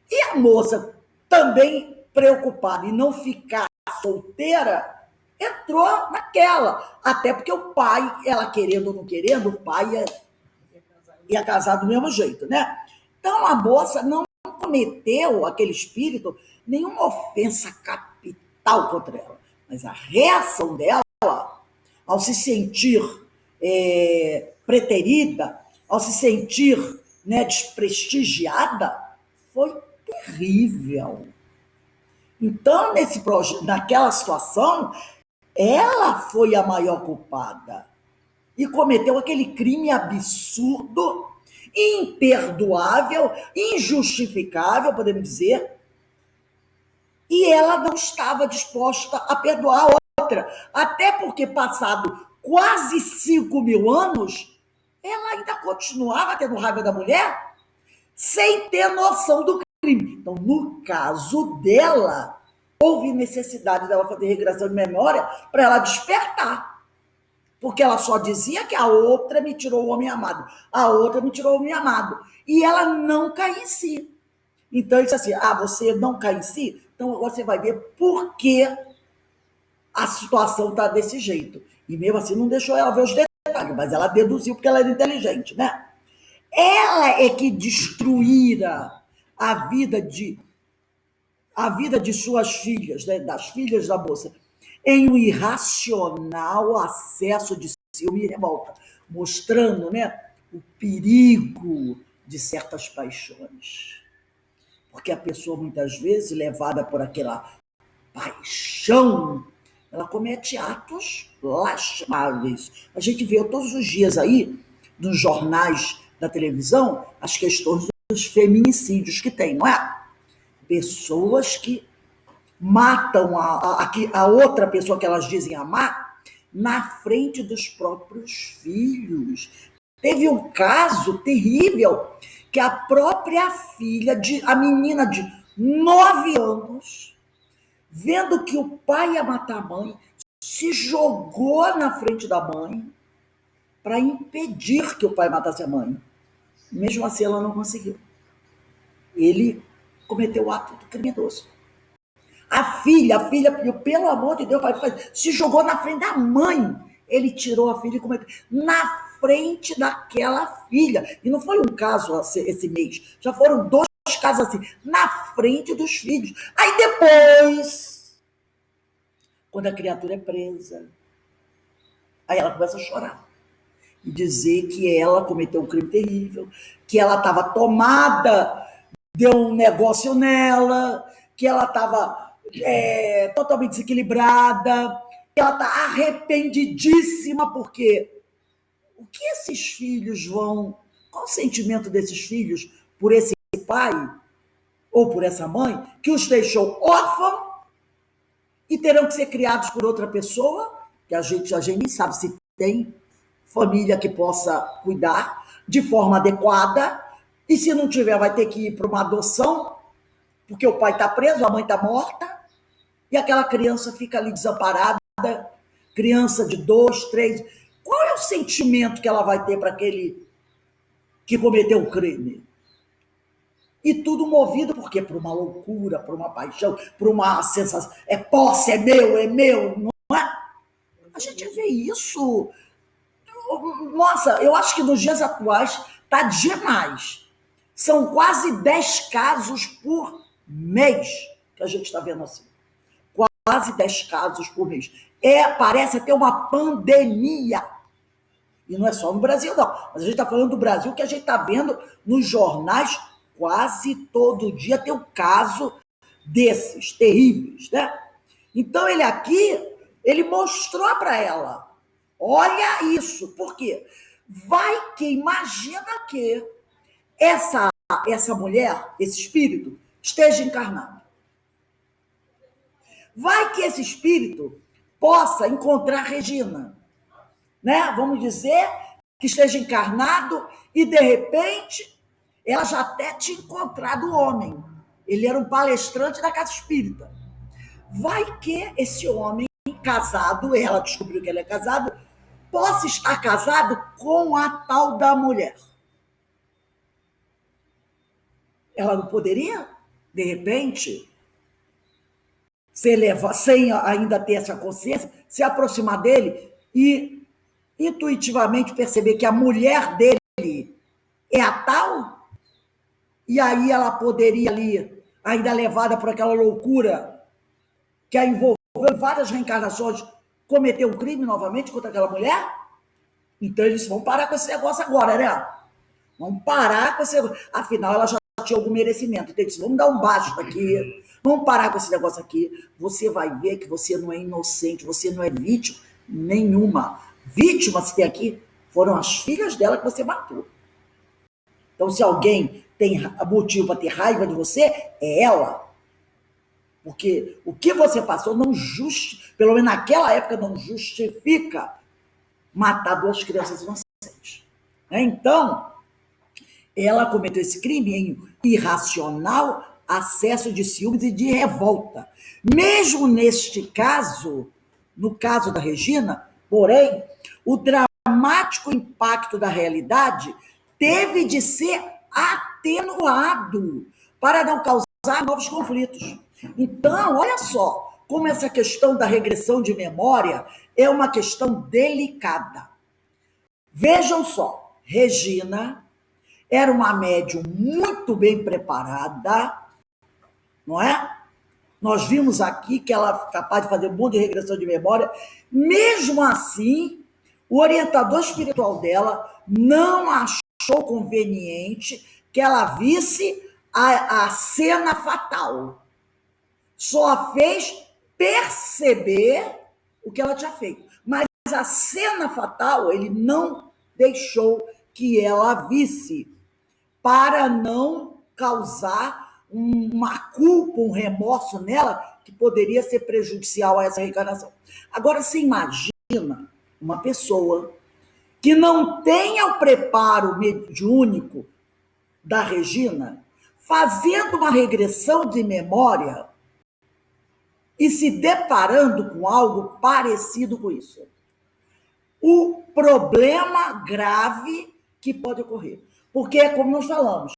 E a moça, também preocupada em não ficar solteira, entrou naquela. Até porque o pai, ela querendo ou não querendo, o pai ia casar do mesmo jeito, né? Então a moça não cometeu, aquele espírito, nenhuma ofensa capital contra ela. Mas a reação dela, ao se sentir preterida, ao se sentir, né, desprestigiada, foi terrível. Então, naquela situação, ela foi a maior culpada e cometeu aquele crime absurdo, imperdoável, injustificável, podemos dizer, e ela não estava disposta a perdoar a outra, até porque, passado quase 5.000 anos, ela ainda continuava tendo raiva da mulher, sem ter noção do crime. Então, no caso dela, houve necessidade dela fazer regressão de memória para ela despertar. Porque ela só dizia que a outra me tirou o homem amado. A outra me tirou o homem amado. E ela não cai em si. Então, ele disse assim, você não cai em si? Então, agora você vai ver por que a situação está desse jeito. E mesmo assim, não deixou ela ver os detalhes, mas ela deduziu porque ela era inteligente, né? Ela é que destruíra a vida de suas filhas, né, das filhas da moça, em um irracional acesso de ciúme e revolta, mostrando, né, o perigo de certas paixões. Porque a pessoa, muitas vezes, levada por aquela paixão, ela comete atos lastimáveis. A gente vê todos os dias aí, nos jornais da televisão, as questões dos feminicídios que tem, não é? Pessoas que matam a outra pessoa que elas dizem amar na frente dos próprios filhos. Teve um caso terrível que a própria filha, a menina de 9 anos, vendo que o pai ia matar a mãe, se jogou na frente da mãe para impedir que o pai matasse a mãe. Mesmo assim, ela não conseguiu. Ele cometeu o ato criminoso. A filha pediu, pelo amor de Deus, se jogou na frente da mãe. Ele tirou a filha e cometeu na frente daquela filha. E não foi um caso esse mês, já foram 2 casos assim, na frente dos filhos. Aí depois, quando a criatura é presa, aí ela começa a chorar e dizer que ela cometeu um crime terrível, que ela estava tomada, deu um negócio nela, que ela estava totalmente desequilibrada, que ela está arrependidíssima, porque o que esses filhos vão... Qual o sentimento desses filhos por esse pai ou por essa mãe que os deixou órfãos e terão que ser criados por outra pessoa, que a gente nem sabe se tem família que possa cuidar de forma adequada, e se não tiver vai ter que ir para uma adoção, porque o pai está preso, a mãe está morta, e aquela criança fica ali desamparada, criança de 2, 3... Qual é o sentimento que ela vai ter para aquele que cometeu o crime? E tudo movido por quê? Por uma loucura, por uma paixão, por uma sensação. É posse, é meu, não é? A gente vê isso. Nossa, eu acho que nos dias atuais está demais. São quase 10 casos por mês que a gente está vendo assim. Quase 10 casos por mês. Parece até uma pandemia. E não é só no Brasil, não. Mas a gente está falando do Brasil, que a gente está vendo nos jornais quase todo dia tem um caso desses, terríveis, né? Então, ele aqui, ele mostrou para ela, olha isso. Por quê? Vai que, imagina que essa mulher, esse espírito, esteja encarnado. Vai que esse espírito possa encontrar Regina, né? Vamos dizer que esteja encarnado e, de repente, ela já até tinha encontrado o homem. Ele era um palestrante da casa espírita. Vai que esse homem casado, ela descobriu que ele é casado, possa estar casado com a tal da mulher. Ela não poderia, de repente, sem ainda ter essa consciência, se aproximar dele e intuitivamente perceber que a mulher dele é a tal? E aí ela poderia ali, ainda levada por aquela loucura que a envolveu em várias reencarnações, cometer um crime novamente contra aquela mulher? Então eles vão parar com esse negócio agora, né? Vamos parar com esse negócio. Afinal, ela já tinha algum merecimento. Então eles vamos dar um basta aqui, vamos parar com esse negócio aqui. Você vai ver que você não é inocente, você não é vítima nenhuma. Vítima, se tem aqui, foram as filhas dela que você matou. Então, se alguém tem motivo para ter raiva de você, é ela. Porque o que você passou não pelo menos naquela época, não justifica matar 2 crianças inocentes. Então, ela cometeu esse crime em irracional acesso de ciúmes e de revolta. Mesmo neste caso, no caso da Regina, porém, o dramático impacto da realidade teve de ser atenuado para não causar novos conflitos. Então, olha só como essa questão da regressão de memória é uma questão delicada. Vejam só, Regina era uma médium muito bem preparada, não é? Nós vimos aqui que ela é capaz de fazer um monte de regressão de memória. Mesmo assim, o orientador espiritual dela não achou conveniente que ela visse a cena fatal. Só fez perceber o que ela tinha feito. Mas a cena fatal, ele não deixou que ela visse, para não causar uma culpa, um remorso nela, que poderia ser prejudicial a essa reencarnação. Agora, você imagina uma pessoa que não tenha o preparo mediúnico da Regina, fazendo uma regressão de memória e se deparando com algo parecido com isso. O problema grave que pode ocorrer. Porque, como nós falamos,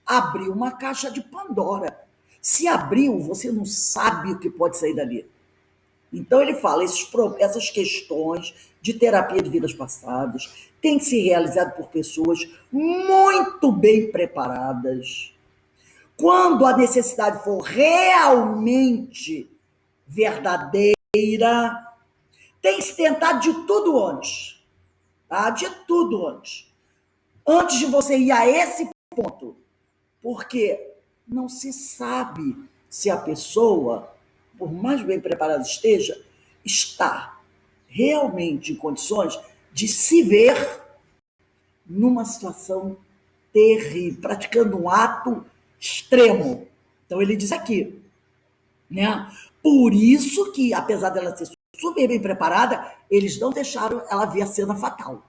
abriu uma caixa de Pandora. Se abriu, você não sabe o que pode sair dali. Então, ele fala, essas questões de terapia de vidas passadas têm que ser realizadas por pessoas muito bem preparadas. Quando a necessidade for realmente verdadeira, tem que se tentar de tudo antes. Tá? De tudo antes. Antes de você ir a esse ponto. Porque não se sabe se a pessoa, por mais bem preparada esteja, está realmente em condições de se ver numa situação terrível, praticando um ato extremo. Então ele diz aqui, né? Por isso que, apesar dela ser super bem preparada, eles não deixaram ela ver a cena fatal,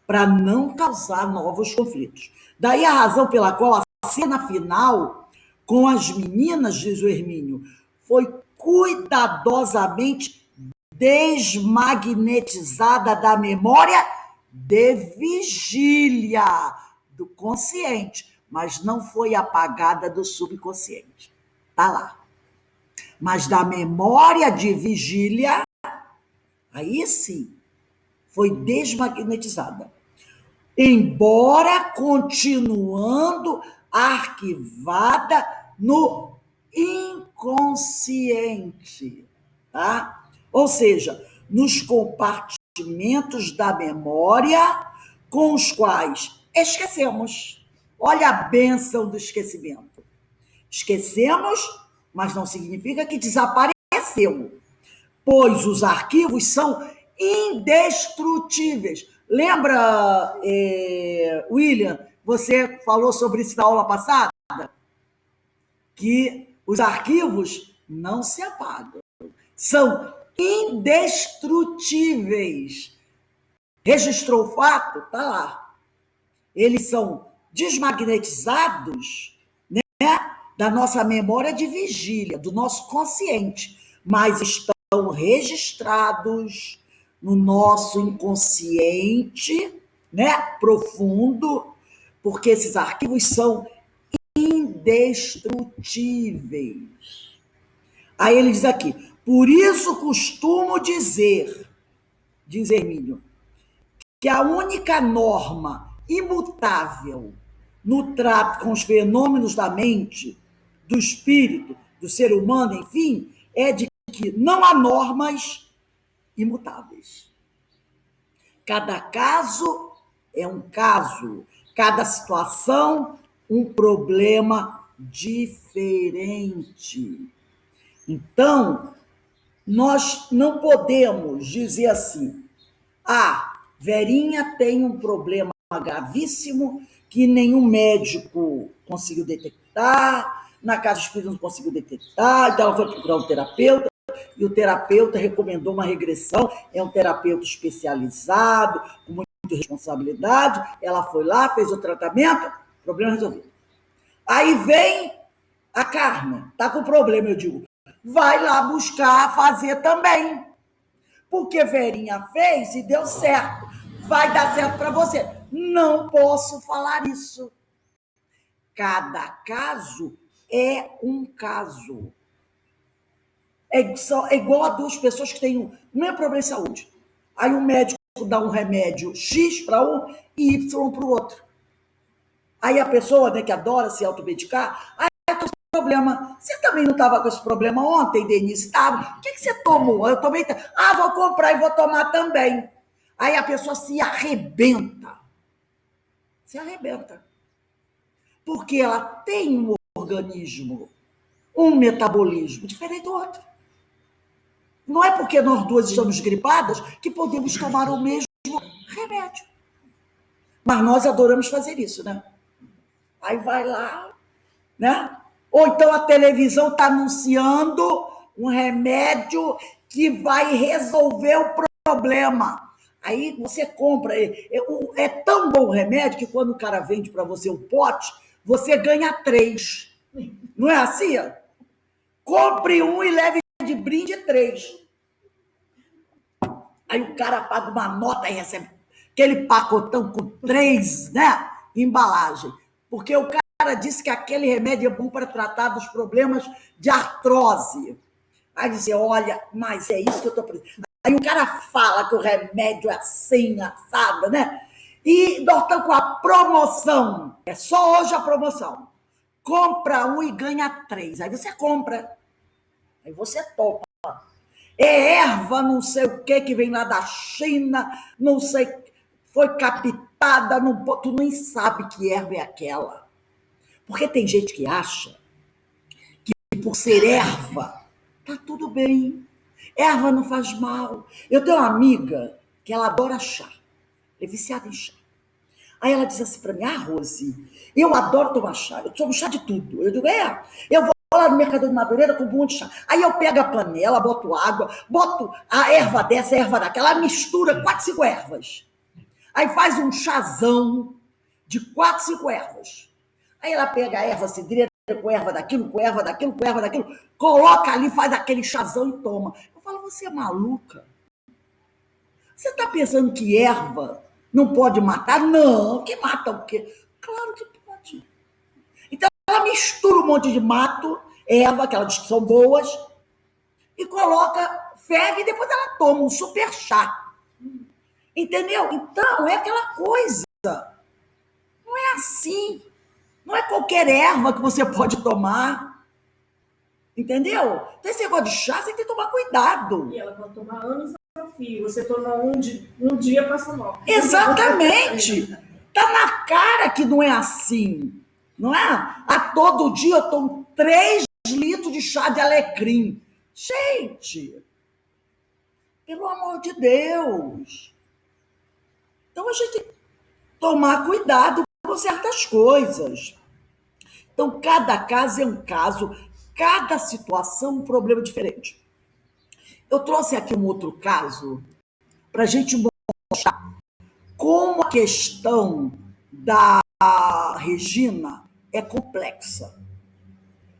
para não causar novos conflitos. Daí a razão pela qual a cena final com as meninas, diz o Hermínio, foi cuidadosamente desmagnetizada da memória de vigília do consciente, mas não foi apagada do subconsciente. Tá lá. Mas da memória de vigília, aí sim, foi desmagnetizada. Embora continuando arquivada no inconsciente, tá? Ou seja, nos compartimentos da memória com os quais esquecemos. Olha a bênção do esquecimento. Esquecemos, mas não significa que desapareceu, pois os arquivos são indestrutíveis. Lembra, William, você falou sobre isso na aula passada? Que os arquivos não se apagam, são indestrutíveis. Registrou o fato? Está lá. Eles são desmagnetizados, né, da nossa memória de vigília, do nosso consciente, mas estão registrados no nosso inconsciente, né, profundo, porque esses arquivos são indestrutíveis. Aí ele diz aqui, por isso costumo dizer, diz Hermínio, que a única norma imutável no trato com os fenômenos da mente, do espírito, do ser humano, enfim, é de que não há normas imutáveis. Cada caso é um caso, cada situação um problema diferente. Então, nós não podemos dizer assim, Verinha tem um problema gravíssimo que nenhum médico conseguiu detectar, na casa espírita não conseguiu detectar, então ela foi procurar um terapeuta, e o terapeuta recomendou uma regressão, é um terapeuta especializado, com muita responsabilidade, ela foi lá, fez o tratamento, problema resolvido. Aí vem a Carmen, tá com problema, eu digo, vai lá buscar fazer também, porque Verinha fez e deu certo, vai dar certo para você. Não posso falar isso. Cada caso é um caso. É igual a duas pessoas que têm o mesmo problema de saúde. Aí um médico dá um remédio X para um e Y para o outro. Aí a pessoa, né, que adora se automedicar, eu tô com problema. Você também não estava com esse problema ontem, Denise? Estava. O que você tomou? Eu tomei. Vou comprar e vou tomar também. Aí a pessoa se arrebenta. Se arrebenta. Porque ela tem um organismo, um metabolismo diferente do outro. Não é porque nós duas estamos gripadas que podemos tomar o mesmo remédio. Mas nós adoramos fazer isso, né? Aí vai lá, né? Ou então a televisão está anunciando um remédio que vai resolver o problema. Aí você compra. É tão bom o remédio que quando o cara vende para você um pote, você ganha 3. Não é assim? Compre um e leve de brinde 3. Aí o cara paga uma nota e recebe aquele pacotão com 3, né, embalagem. Porque o cara cara disse que aquele remédio é bom para tratar dos problemas de artrose. Aí dizer, olha, mas é isso que eu estou precisando. Aí o cara fala que o remédio é assim, assado, né? E nós estamos com a promoção. É só hoje a promoção. Compra um e ganha 3. Aí você compra. Aí você topa. É erva, não sei o que vem lá da China, não sei, foi captada, não, tu nem sabe que erva é aquela. Porque tem gente que acha que por ser erva, tá tudo bem. Erva não faz mal. Eu tenho uma amiga que ela adora chá, é viciada em chá. Aí ela diz assim para mim, Rose, eu adoro tomar chá, eu tomo chá de tudo. Eu digo, eu vou lá no Mercado de Madureira com um monte de chá. Aí eu pego a panela, boto água, boto a erva dessa, a erva daquela, ela mistura 4, 5 ervas. Aí faz um chazão de 4, 5 ervas. Aí ela pega a erva cidreira com erva daquilo, com erva daquilo, com erva daquilo, coloca ali, faz aquele chazão e toma. Eu falo, você é maluca? Você está pensando que erva não pode matar? Não, que mata o quê? Claro que pode. Então ela mistura um monte de mato, erva, que ela diz que são boas, e coloca, ferve e depois ela toma um super chá. Entendeu? Então é aquela coisa. Não é assim. Não é qualquer erva que você pode tomar. Entendeu? Então esse negócio de chá, você tem que tomar cuidado. E ela pode tomar anos a fio. Você toma um dia, passa mal. Exatamente. Tá na cara que não é assim. Não é? A todo dia eu tomo 3 litros de chá de alecrim. Gente, pelo amor de Deus. Então a gente tem que tomar cuidado com certas coisas. Então, cada caso é um caso, cada situação um problema diferente. Eu trouxe aqui um outro caso para a gente mostrar como a questão da Regina é complexa.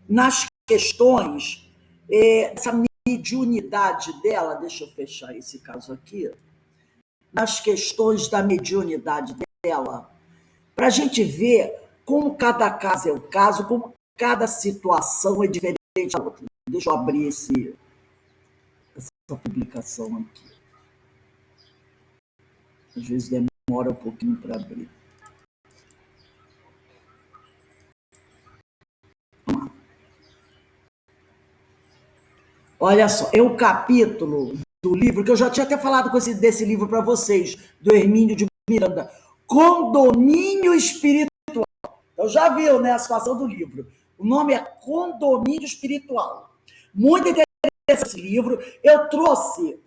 Nas questões, essa mediunidade dela, deixa eu fechar esse caso aqui, nas questões da mediunidade dela, para a gente ver como cada caso é um caso, como cada situação é diferente da outra. Deixa eu abrir essa publicação aqui. Às vezes demora um pouquinho para abrir. Olha só, é o capítulo do livro, que eu já tinha até falado desse livro para vocês, do Hermínio de Miranda, Condomínio Espiritual. Então já viu, né, a situação do livro. O nome é Condomínio Espiritual. Muito interessante esse livro. Eu trouxe,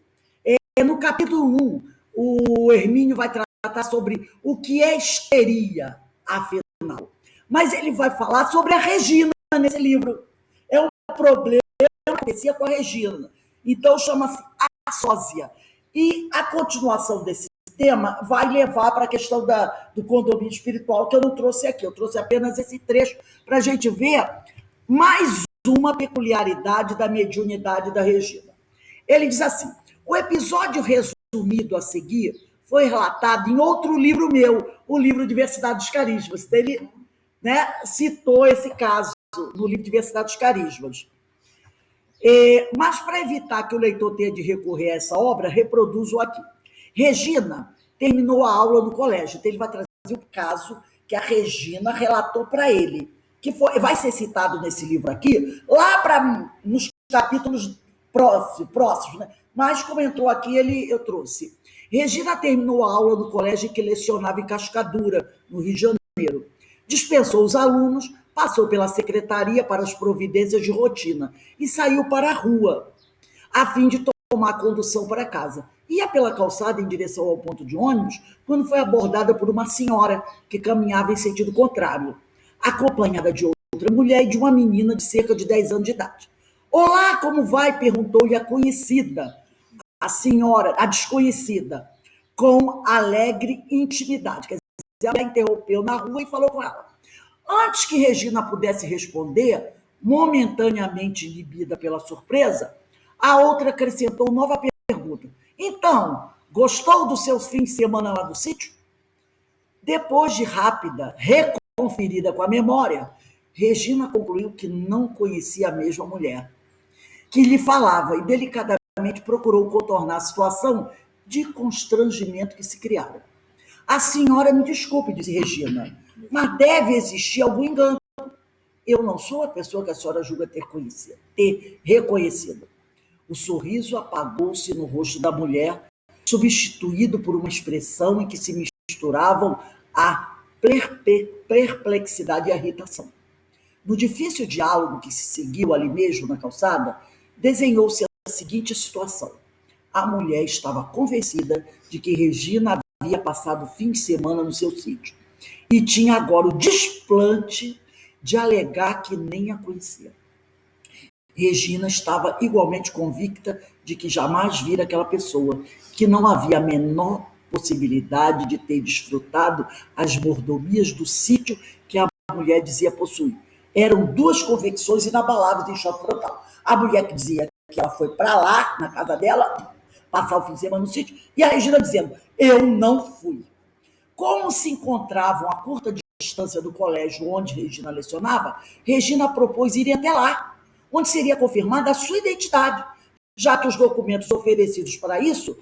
no capítulo 1, o Hermínio vai tratar sobre o que é histeria, afinal. Mas ele vai falar sobre a Regina nesse livro. É um problema que acontecia com a Regina. Então chama-se a sósia. E a continuação desse tema vai levar para a questão do condomínio espiritual, que eu não trouxe aqui. Eu trouxe apenas esse trecho para a gente ver mais uma peculiaridade da mediunidade da Regina. Ele diz assim, o episódio resumido a seguir foi relatado em outro livro meu, o livro Diversidade dos Carismas. Ele, né, citou esse caso no livro Diversidade dos Carismas. Mas, para evitar que o leitor tenha de recorrer a essa obra, reproduzo aqui. Regina terminou a aula no colégio, então ele vai trazer o caso que a Regina relatou para ele, que vai ser citado nesse livro aqui, lá nos capítulos próximos, né? Mas como entrou aqui, eu trouxe. Regina terminou a aula no colégio que lecionava em Cascadura, no Rio de Janeiro. Dispensou os alunos, passou pela secretaria para as providências de rotina e saiu para a rua, a fim de tomar a condução para casa. Ia pela calçada em direção ao ponto de ônibus, quando foi abordada por uma senhora que caminhava em sentido contrário, acompanhada de outra mulher e de uma menina de cerca de 10 anos de idade. Olá, como vai? Perguntou-lhe a conhecida, a senhora, a desconhecida, com alegre intimidade. Quer dizer, ela interrompeu na rua e falou com ela. Antes que Regina pudesse responder, momentaneamente inibida pela surpresa, a outra acrescentou nova pergunta. Então, gostou do seu fim de semana lá do sítio? Depois de rápida conferida com a memória, Regina concluiu que não conhecia a mesma mulher, que lhe falava e delicadamente procurou contornar a situação de constrangimento que se criara. A senhora me desculpe, disse Regina, mas deve existir algum engano. Eu não sou a pessoa que a senhora julga ter reconhecido. O sorriso apagou-se no rosto da mulher, substituído por uma expressão em que se misturavam a perplexidade e a irritação. No difícil diálogo que se seguiu ali mesmo na calçada, desenhou-se a seguinte situação. A mulher estava convencida de que Regina havia passado o fim de semana no seu sítio e tinha agora o desplante de alegar que nem a conhecia. Regina estava igualmente convicta de que jamais vira aquela pessoa, que não havia a menor possibilidade de ter desfrutado as mordomias do sítio que a mulher dizia possuir. Eram duas convicções inabaláveis em choque frontal. A mulher que dizia que ela foi para lá, na casa dela, passar o fim de semana no sítio, e a Regina dizendo, eu não fui. Como se encontravam a curta distância do colégio onde Regina lecionava, Regina propôs ir até lá, onde seria confirmada a sua identidade, já que os documentos oferecidos para isso,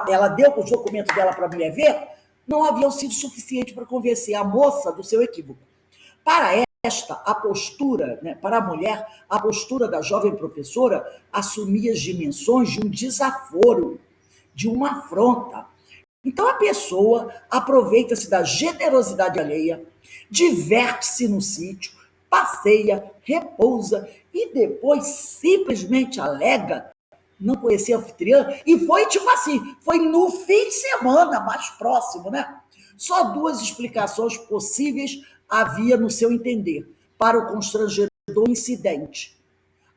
ela deu os documentos dela para a mulher ver, não haviam sido suficientes para convencer a moça do seu equívoco. Para a postura, para a mulher, a postura da jovem professora assumia as dimensões de um desaforo, de uma afronta. Então a pessoa aproveita-se da generosidade alheia, diverte-se no sítio, passeia, repousa e depois simplesmente alega não conhecer a anfitriã e foi tipo assim, foi no fim de semana mais próximo, né? Só duas explicações possíveis havia no seu entender para o constrangedor incidente.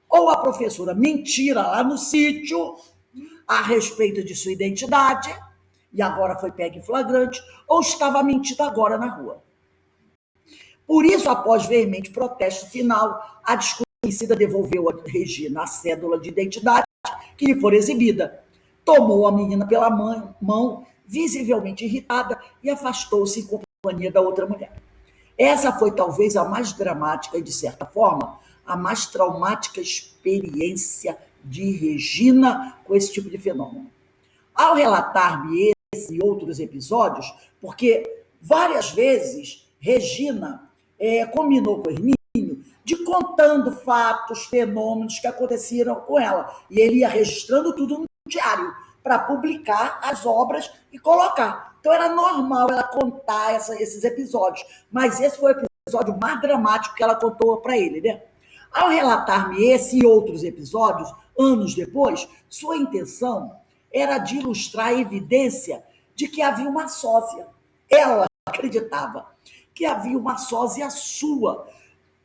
Ou a professora mentira lá no sítio a respeito de sua identidade e agora foi pega em flagrante, ou estava mentindo agora na rua. Por isso, após veemente protesto final, a desconhecida devolveu a Regina a cédula de identidade que lhe for exibida. Tomou a menina pela mão, visivelmente irritada, e afastou-se em companhia da outra mulher. Essa foi talvez a mais dramática e, de certa forma, a mais traumática experiência de Regina com esse tipo de fenômeno. Ao relatar-me esse e outros episódios, porque várias vezes Regina combinou com o Hermínio de contando fatos, fenômenos que aconteceram com ela. E ele ia registrando tudo no diário para publicar as obras e colocar. Então era normal ela contar esses episódios. Mas esse foi o episódio mais dramático que ela contou para ele, né? Ao relatar-me esse e outros episódios, anos depois, sua intenção era de ilustrar a evidência de que havia uma sósia. Ela acreditava que havia uma sósia sua,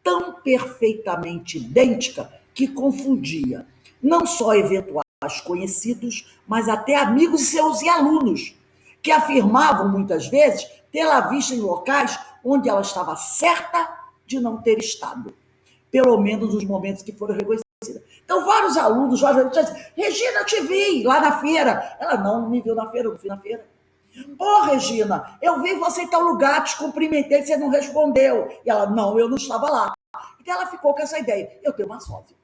tão perfeitamente idêntica que confundia não só eventuais conhecidos, mas até amigos seus e alunos, que afirmavam muitas vezes tê-la vista em locais onde ela estava certa de não ter estado, pelo menos nos momentos que foram reconhecidos. Então, vários alunos, disseram, Regina, eu te vi lá na feira. Ela, não me viu na feira, eu não fui na feira. Ô, Regina, eu vi você em tal lugar, te cumprimentei, você não respondeu. E ela, não, eu não estava lá. Então, ela ficou com essa ideia, eu tenho uma sósia.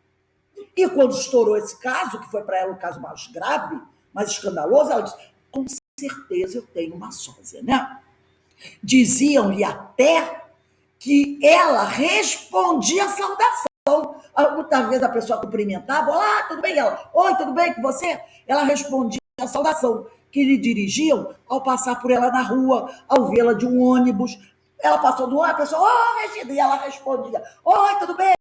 E quando estourou esse caso, que foi para ela um caso mais grave, mais escandaloso, ela disse, com certeza eu tenho uma sósia, né? Diziam-lhe até que ela respondia a saudação. Muitas vezes a pessoa cumprimentava, olá, tudo bem? Ela, oi, tudo bem com você? Ela respondia a saudação que lhe dirigiam ao passar por ela na rua, ao vê-la de um ônibus. Ela passou do ônibus, a pessoa, Regina, e ela respondia, oi, tudo bem?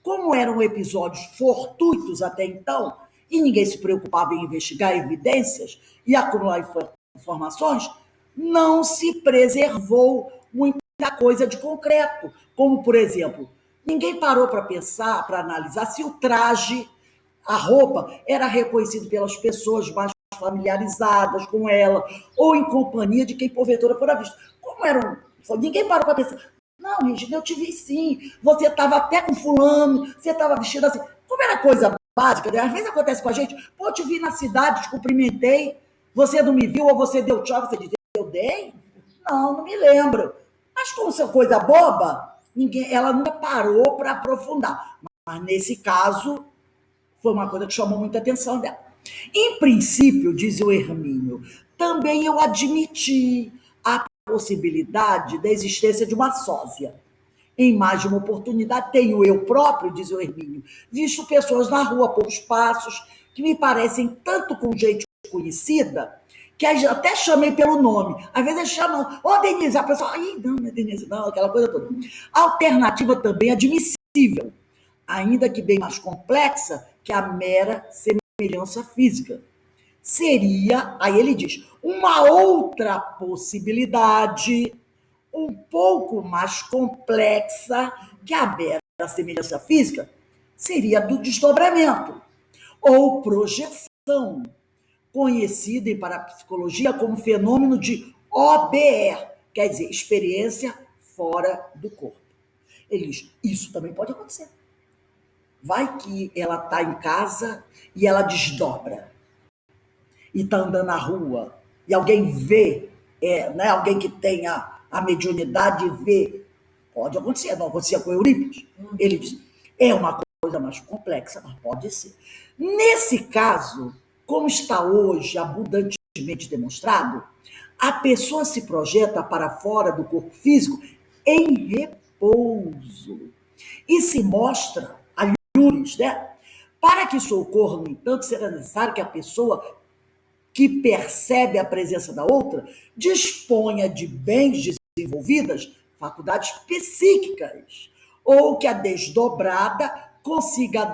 Como eram episódios fortuitos até então, e ninguém se preocupava em investigar evidências e acumular informações, não se preservou muita coisa de concreto, como, por exemplo, ninguém parou para pensar, para analisar se o traje, a roupa, era reconhecido pelas pessoas mais familiarizadas com ela, ou em companhia de quem porventura fora visto. Como eram? Ninguém parou para pensar. Não, Regina, eu te vi sim. Você estava até com fulano, você estava vestida assim. Como era coisa básica, né? Às vezes acontece com a gente. Pô, eu te vi na cidade, te cumprimentei, você não me viu, ou você deu tchau, você disse, eu dei? Não, não me lembro. Mas como isso é coisa boba, ela nunca parou para aprofundar. Mas nesse caso, foi uma coisa que chamou muita atenção dela. Em princípio, diz o Hermínio, também eu admiti a possibilidade da existência de uma sósia. Em mais de uma oportunidade, tenho eu próprio, diz o Hermínio, visto pessoas na rua a poucos passos que me parecem tanto com gente conhecida que até chamei pelo nome. Às vezes chamam, ô Denise, a pessoa, não é Denise, não, aquela coisa toda. A alternativa também admissível, ainda que bem mais complexa que a mera semelhança física. Seria, aí ele diz, uma outra possibilidade um pouco mais complexa que a mera semelhança física, seria do desdobramento ou projeção, conhecido em parapsicologia como fenômeno de OBR, quer dizer, experiência fora do corpo. Ele diz, isso também pode acontecer. Vai que ela está em casa e ela desdobra. E está andando na rua. E alguém vê, né, alguém que tenha a mediunidade vê. Pode acontecer, não acontecia com Eurípides. Ele diz, é uma coisa mais complexa, mas pode ser. Nesse caso, como está hoje abundantemente demonstrado, a pessoa se projeta para fora do corpo físico em repouso e se mostra a luz, né? Para que isso ocorra, no entanto, será necessário que a pessoa que percebe a presença da outra disponha de bens desenvolvidas, faculdades psíquicas, ou que a desdobrada consiga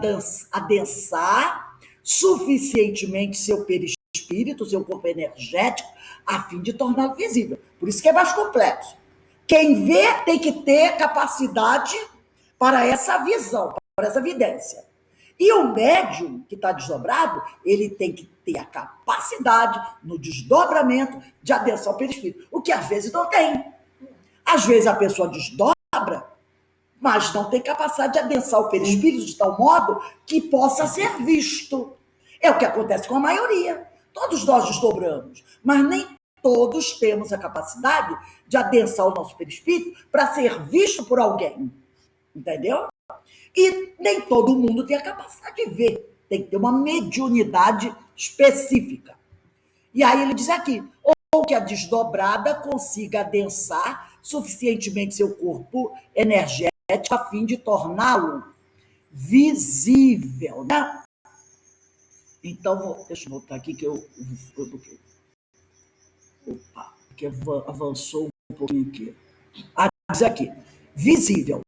adensar suficientemente seu perispírito, seu corpo energético, a fim de torná-lo visível. Por isso que é mais complexo. Quem vê tem que ter capacidade para essa visão, para essa evidência. E o médium que está desdobrado, ele tem que ter a capacidade no desdobramento de adensão ao perispírito, o que às vezes não tem. Às vezes a pessoa desdobra, mas não tem capacidade de adensar o perispírito de tal modo que possa ser visto. É o que acontece com a maioria. Todos nós desdobramos, mas nem todos temos a capacidade de adensar o nosso perispírito para ser visto por alguém. Entendeu? E nem todo mundo tem a capacidade de ver. Tem que ter uma mediunidade específica. E aí ele diz aqui, ou que a desdobrada consiga adensar suficientemente seu corpo energético a fim de torná-lo visível, né? Então, deixa eu voltar aqui que opa, que avançou um pouquinho aqui. Diz aqui, visível.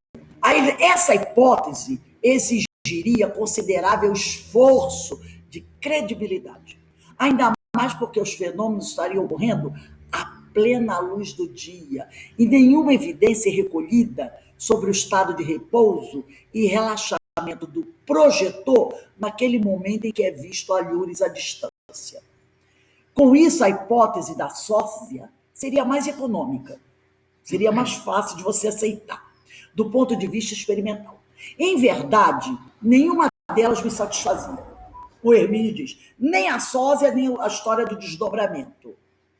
Aí, essa hipótese exigiria considerável esforço de credibilidade. Ainda mais porque os fenômenos estariam ocorrendo à plena luz do dia e nenhuma evidência recolhida sobre o estado de repouso e relaxamento do projetor naquele momento em que é visto a lures à distância. Com isso, a hipótese da sócia seria mais econômica, seria mais fácil de você aceitar, do ponto de vista experimental. Em verdade, nenhuma delas me satisfazia. O Hermínio diz, nem a sósia, nem a história do desdobramento.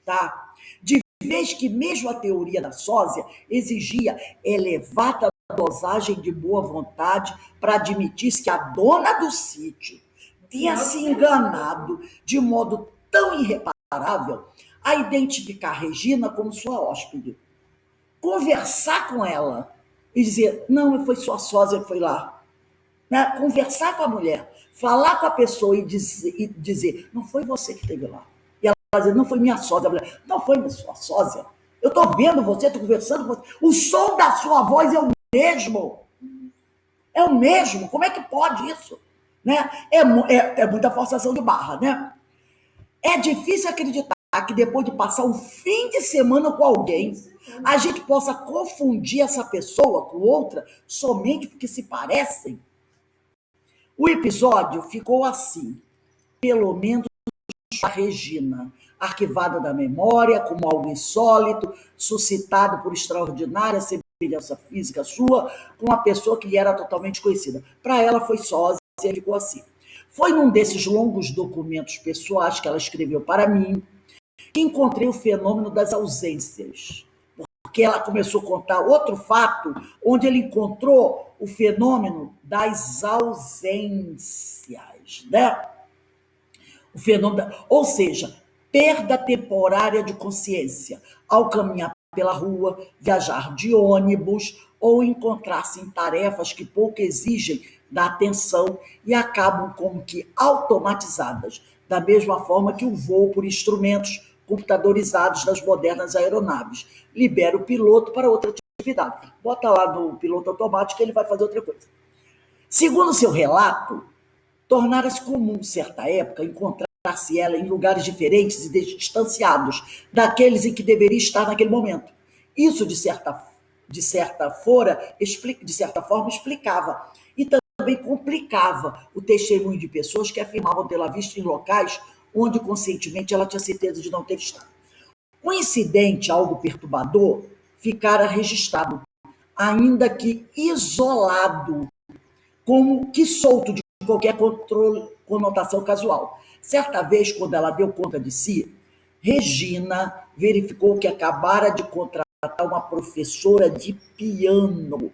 Tá? De vez que mesmo a teoria da sósia exigia elevada dosagem de boa vontade para admitir-se que a dona do sítio tinha se enganado de modo tão irreparável a identificar Regina como sua hóspede. Conversar com ela e dizer, não, foi sua sósia que foi lá. Né? Conversar com a mulher, falar com a pessoa e dizer, não foi você que esteve lá. E ela dizer, não foi minha sósia. A mulher, não foi minha sósia. Eu estou vendo você, estou conversando com você. O som da sua voz é o mesmo. É o mesmo. Como é que pode isso? Né? É muita forçação de barra, né? É difícil acreditar que depois de passar um fim de semana com alguém, a gente possa confundir essa pessoa com outra somente porque se parecem. O episódio ficou assim, pelo menos a Regina, arquivada da memória como algo insólito, suscitado por extraordinária semelhança física sua com uma pessoa que lhe era totalmente conhecida. Para ela foi sósia e ficou assim. Foi num desses longos documentos pessoais que ela escreveu para mim que encontrei o fenômeno das ausências. que ela começou a contar outro fato, onde ele encontrou o fenômeno das ausências, né? O fenômeno, ou seja, perda temporária de consciência ao caminhar pela rua, viajar de ônibus ou encontrar-se em tarefas que pouco exigem da atenção e acabam como que automatizadas, da mesma forma que o voo por instrumentos computadorizados das modernas aeronaves. Libera o piloto para outra atividade. Bota lá no piloto automático, ele vai fazer outra coisa. Segundo seu relato, tornara-se comum, certa época, encontrar-se ela em lugares diferentes e distanciados daqueles em que deveria estar naquele momento. Isso, de certa forma, explicava e também complicava o testemunho de pessoas que afirmavam tê-la visto em locais onde conscientemente ela tinha certeza de não ter estado. O incidente, algo perturbador, ficara registrado, ainda que isolado, como que solto de qualquer conotação casual. Certa vez, quando ela deu conta de si, Regina verificou que acabara de contratar uma professora de piano,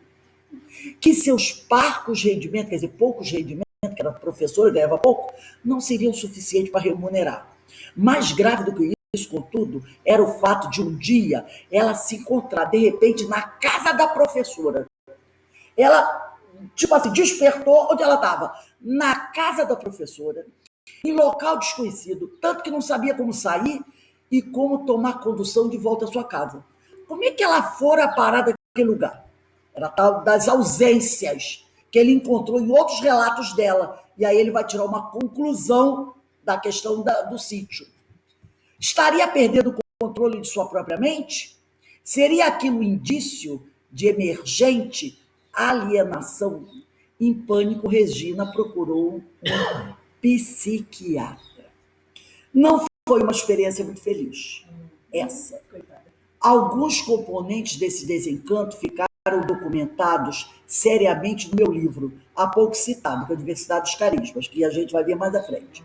que seus parcos rendimentos, quer dizer, poucos rendimentos, que era professora, ganhava pouco, não seriam suficientes para remunerar. Mais grave do que isso, contudo, era o fato de um dia ela se encontrar, de repente, na casa da professora. Ela, tipo assim, despertou onde ela estava. Na casa da professora, em local desconhecido, tanto que não sabia como sair e como tomar condução de volta à sua casa. Como é que ela fora parar daquele lugar? Era tal das ausências que ele encontrou em outros relatos dela. E aí ele vai tirar uma conclusão da questão do sítio. Estaria perdendo o controle de sua própria mente? Seria aquilo um indício de emergente alienação? Em pânico, Regina procurou um psiquiatra. Não foi uma experiência muito feliz, essa. Alguns componentes desse desencanto ficaram documentados seriamente no meu livro, há pouco citado, que é a Diversidade dos Carismas, que a gente vai ver mais à frente.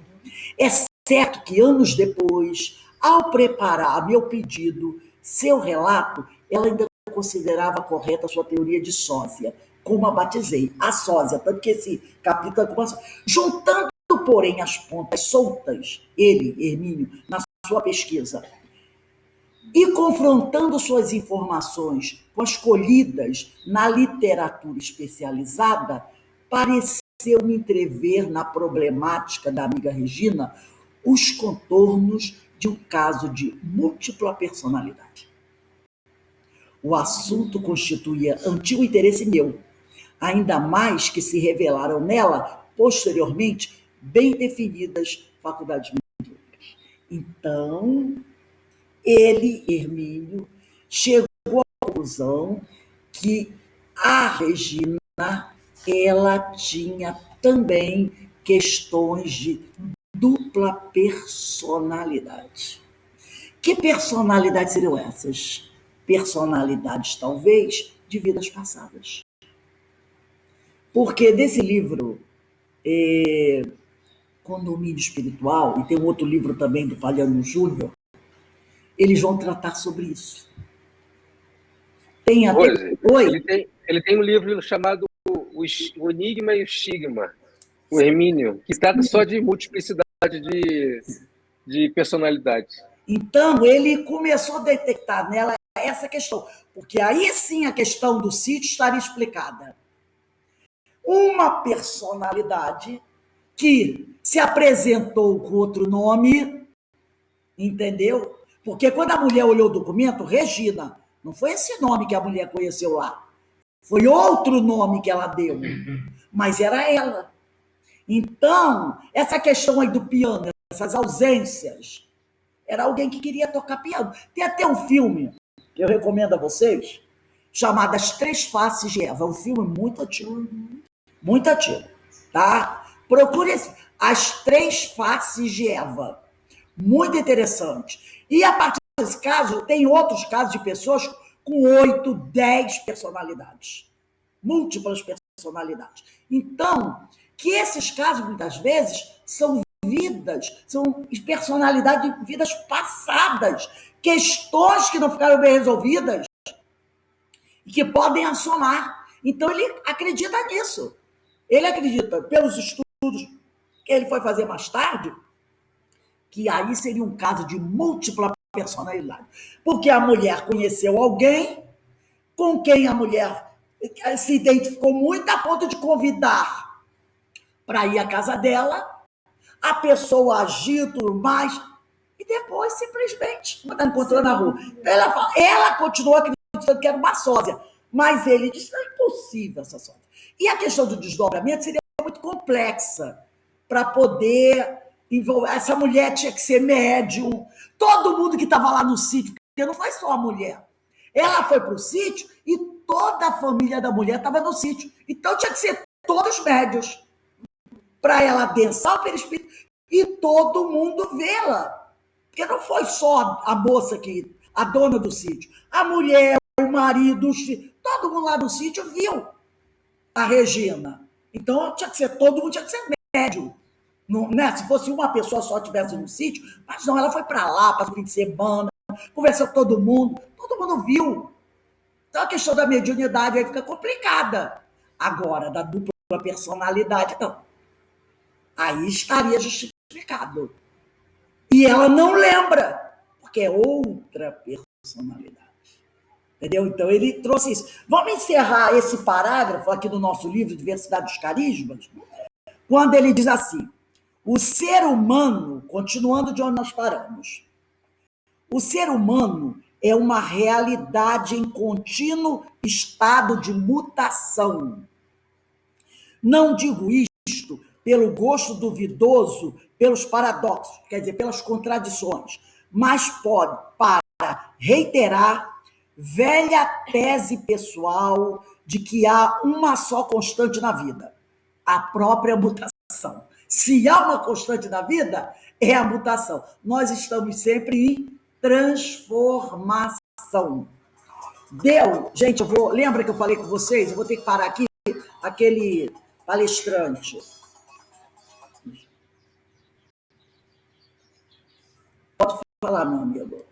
É certo que anos depois, ao preparar meu pedido, seu relato, ela ainda considerava correta a sua teoria de sósia, como a batizei, a sósia, tanto que esse capítulo é como a sósia. Juntando, porém, as pontas soltas, ele, Hermínio, na sua pesquisa, e confrontando suas informações com as colhidas na literatura especializada, pareceu-me entrever na problemática da amiga Regina os contornos de um caso de múltipla personalidade. O assunto constituía antigo interesse meu, ainda mais que se revelaram nela, posteriormente, bem definidas faculdades mediúnicas. Então, ele, Hermínio, chegou à conclusão que a Regina, ela tinha também questões de dupla personalidade. Que personalidades seriam essas? Personalidades, talvez, de vidas passadas. Porque desse livro, Condomínio Espiritual, e tem um outro livro também do Palhano Júnior, eles vão tratar sobre isso. Tem até... Oi? Ele tem um livro chamado O Enigma e o Estigma, o Hermínio, que trata só de multiplicidade de personalidade. Então, ele começou a detectar nela essa questão, porque aí sim a questão do sítio estaria explicada. Uma personalidade que se apresentou com outro nome, entendeu? Porque quando a mulher olhou o documento, Regina, não foi esse nome que a mulher conheceu lá. Foi outro nome que ela deu, mas era ela. Então, essa questão aí do piano, essas ausências, era alguém que queria tocar piano. Tem até um filme que eu recomendo a vocês, chamado As Três Faces de Eva. É um filme muito antigo. Muito antigo, tá? Procure As Três Faces de Eva. Muito interessante. E a partir desse caso, tem outros casos de pessoas com 8, 10 personalidades. Múltiplas personalidades. Então, que esses casos, muitas vezes, são vidas, são personalidades de vidas passadas, questões que não ficaram bem resolvidas, e que podem assomar. Então, ele acredita nisso. Ele acredita, pelos estudos que ele foi fazer mais tarde, que aí seria um caso de múltipla personalidade. Porque a mulher conheceu alguém com quem a mulher se identificou muito a ponto de convidar para ir à casa dela, a pessoa agiu tudo mais, e depois simplesmente está encontrando na rua. Então ela continuou acreditando que era uma sósia, mas ele disse, não é impossível essa sósia. E a questão do desdobramento seria muito complexa para poder envolver. Essa mulher tinha que ser médium, todo mundo que estava lá no sítio, porque não foi só a mulher. Ela foi para o sítio e toda a família da mulher estava no sítio. Então tinha que ser todos médios para ela adensar o perispírito e todo mundo vê-la. Porque não foi só a moça que, a dona do sítio. A mulher, o marido, os filhos, todo mundo lá no sítio viu a Regina. Então tinha que ser todo mundo, tinha que ser médio. Não, né? Se fosse uma pessoa só tivesse no sítio, mas não, ela foi para lá, para o fim de semana, conversou com todo mundo viu. Então a questão da mediunidade aí fica complicada. Agora, da dupla personalidade, não. Aí estaria justificado. E ela não lembra, porque é outra personalidade. Entendeu? Então ele trouxe isso. Vamos encerrar esse parágrafo aqui no nosso livro Diversidade dos Carismas, quando ele diz assim: o ser humano, continuando de onde nós paramos, o ser humano é uma realidade em contínuo estado de mutação. Não digo isto pelo gosto duvidoso, pelos paradoxos, quer dizer, pelas contradições, mas pode para reiterar velha tese pessoal de que há uma só constante na vida, a própria mutação. Se há uma constante na vida, é a mutação. Nós estamos sempre em transformação. Deu? Gente, lembra que eu falei com vocês? Eu vou ter que parar aqui, aquele palestrante. Pode falar, meu amigo.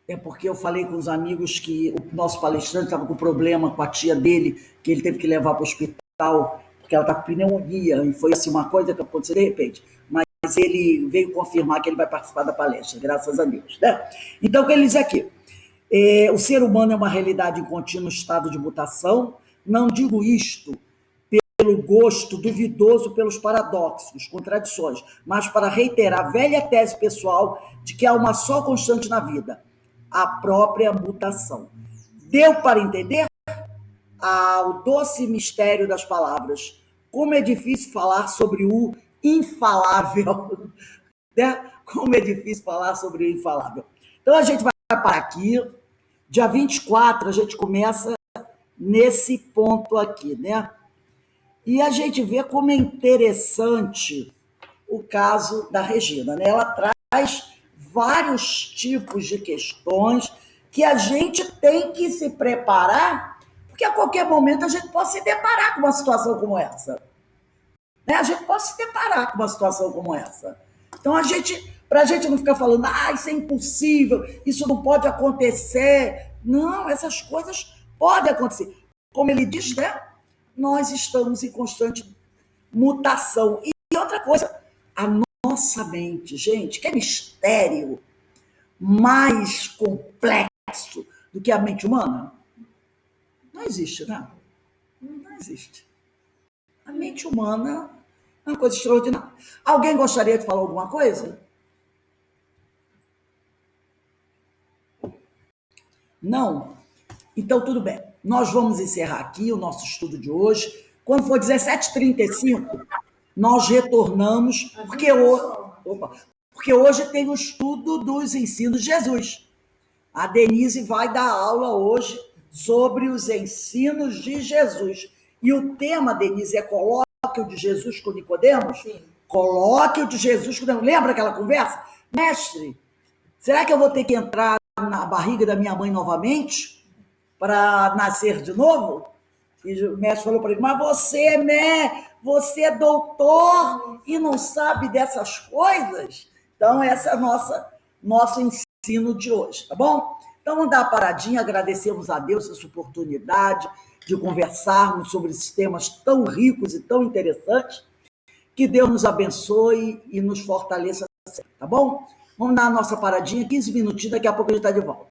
É porque eu falei com os amigos que o nosso palestrante estava com problema com a tia dele, que ele teve que levar para o hospital, porque ela está com pneumonia, e foi assim uma coisa que aconteceu de repente. Mas ele veio confirmar que ele vai participar da palestra, graças a Deus. Né? Então, o que ele diz aqui? O ser humano é uma realidade em contínuo estado de mutação. Não digo isto pelo gosto duvidoso pelos paradoxos, contradições, mas para reiterar a velha tese pessoal de que há uma só constante na vida, a própria mutação. Deu para entender? O doce mistério das palavras. Como é difícil falar sobre o infalável. Né? Como é difícil falar sobre o infalável. Então, a gente vai para aqui. Dia 24, a gente começa nesse ponto aqui, né? E a gente vê como é interessante o caso da Regina, né? Ela traz vários tipos de questões que a gente tem que se preparar, porque a qualquer momento a gente pode se deparar com uma situação como essa. Né? A gente pode se deparar com uma situação como essa. Então, para a gente não ficar falando, isso é impossível, isso não pode acontecer. Não, essas coisas podem acontecer. Como ele diz, né? Nós estamos em constante mutação. E outra coisa, a nossa mente, gente, que é mistério mais complexo do que a mente humana? Não existe, né? Não existe. A mente humana é uma coisa extraordinária. Alguém gostaria de falar alguma coisa? Não? Então, tudo bem. Nós vamos encerrar aqui o nosso estudo de hoje. Quando for 17h35, nós retornamos, porque hoje tem o estudo dos ensinos de Jesus. A Denise vai dar aula hoje sobre os ensinos de Jesus. E o tema, Denise, é coloque o de Jesus com Nicodemos? Sim. Coloque o de Jesus com Nicodemos. Lembra aquela conversa? Mestre, será que eu vou ter que entrar na barriga da minha mãe novamente para nascer de novo? E o mestre falou para ele, mas você é doutor e não sabe dessas coisas? Então, esse é o nosso ensino de hoje, tá bom? Então, vamos dar uma paradinha, agradecemos a Deus essa oportunidade de conversarmos sobre esses temas tão ricos e tão interessantes. Que Deus nos abençoe e nos fortaleça sempre, tá bom? Vamos dar a nossa paradinha, 15 minutinhos, daqui a pouco a gente está de volta.